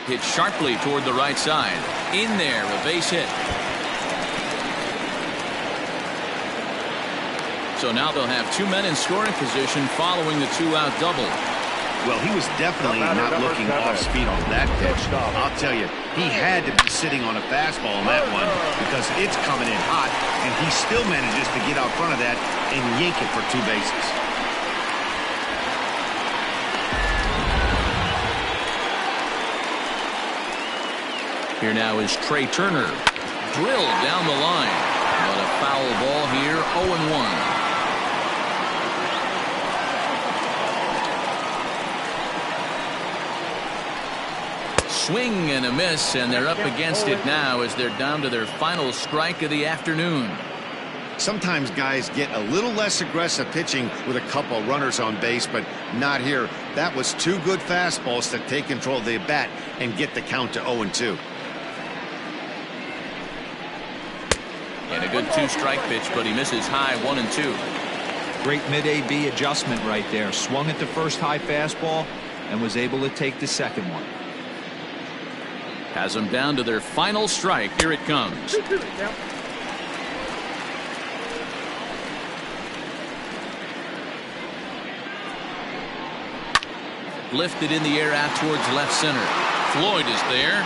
Hit sharply toward the right side. In there, a base hit. So now they'll have 2 men in scoring position following the 2-out double. Well, he was definitely not looking off speed on that pitch. I'll tell you, he had to be sitting on a fastball on that one because it's coming in hot, and he still manages to get out front of that and yank it for 2 bases. Here now is Trey Turner. Drilled down the line. But a foul ball here, 0-1. Swing and a miss, and they're up against it now as they're down to their final strike of the afternoon. Sometimes guys get a little less aggressive pitching with a couple runners on base, but not here. That was 2 good fastballs to take control of the bat and get the count to 0-2. And a good 2-strike pitch, but he misses high 1-2. Great mid-AB adjustment right there. Swung at the first high fastball and was able to take the second one. Has them down to their final strike. Here it comes. 2-2 now. Lifted in the air out towards left center. Floyd is there.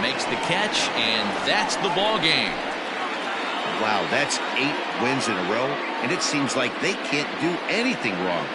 Makes the catch, and that's the ball game. Wow, that's 8 wins in a row, and it seems like they can't do anything wrong.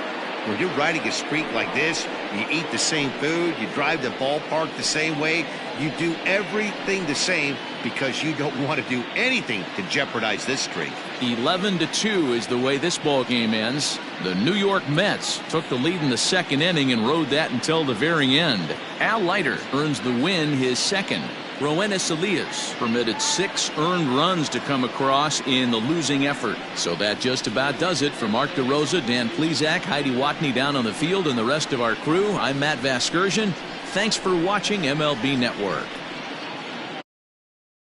When you're riding a streak like this, you eat the same food, you drive the ballpark the same way, you do everything the same because you don't want to do anything to jeopardize this streak. 11-2 is the way this ball game ends. The New York Mets took the lead in the 2nd inning and rode that until the very end. Leiter earns the win, his 2nd. Roenis Elias permitted 6 earned runs to come across in the losing effort. So that just about does it. For Mark DeRosa, Dan Plesac, Heidi Watney down on the field, and the rest of our crew, I'm Matt Vasgersian. Thanks for watching MLB Network.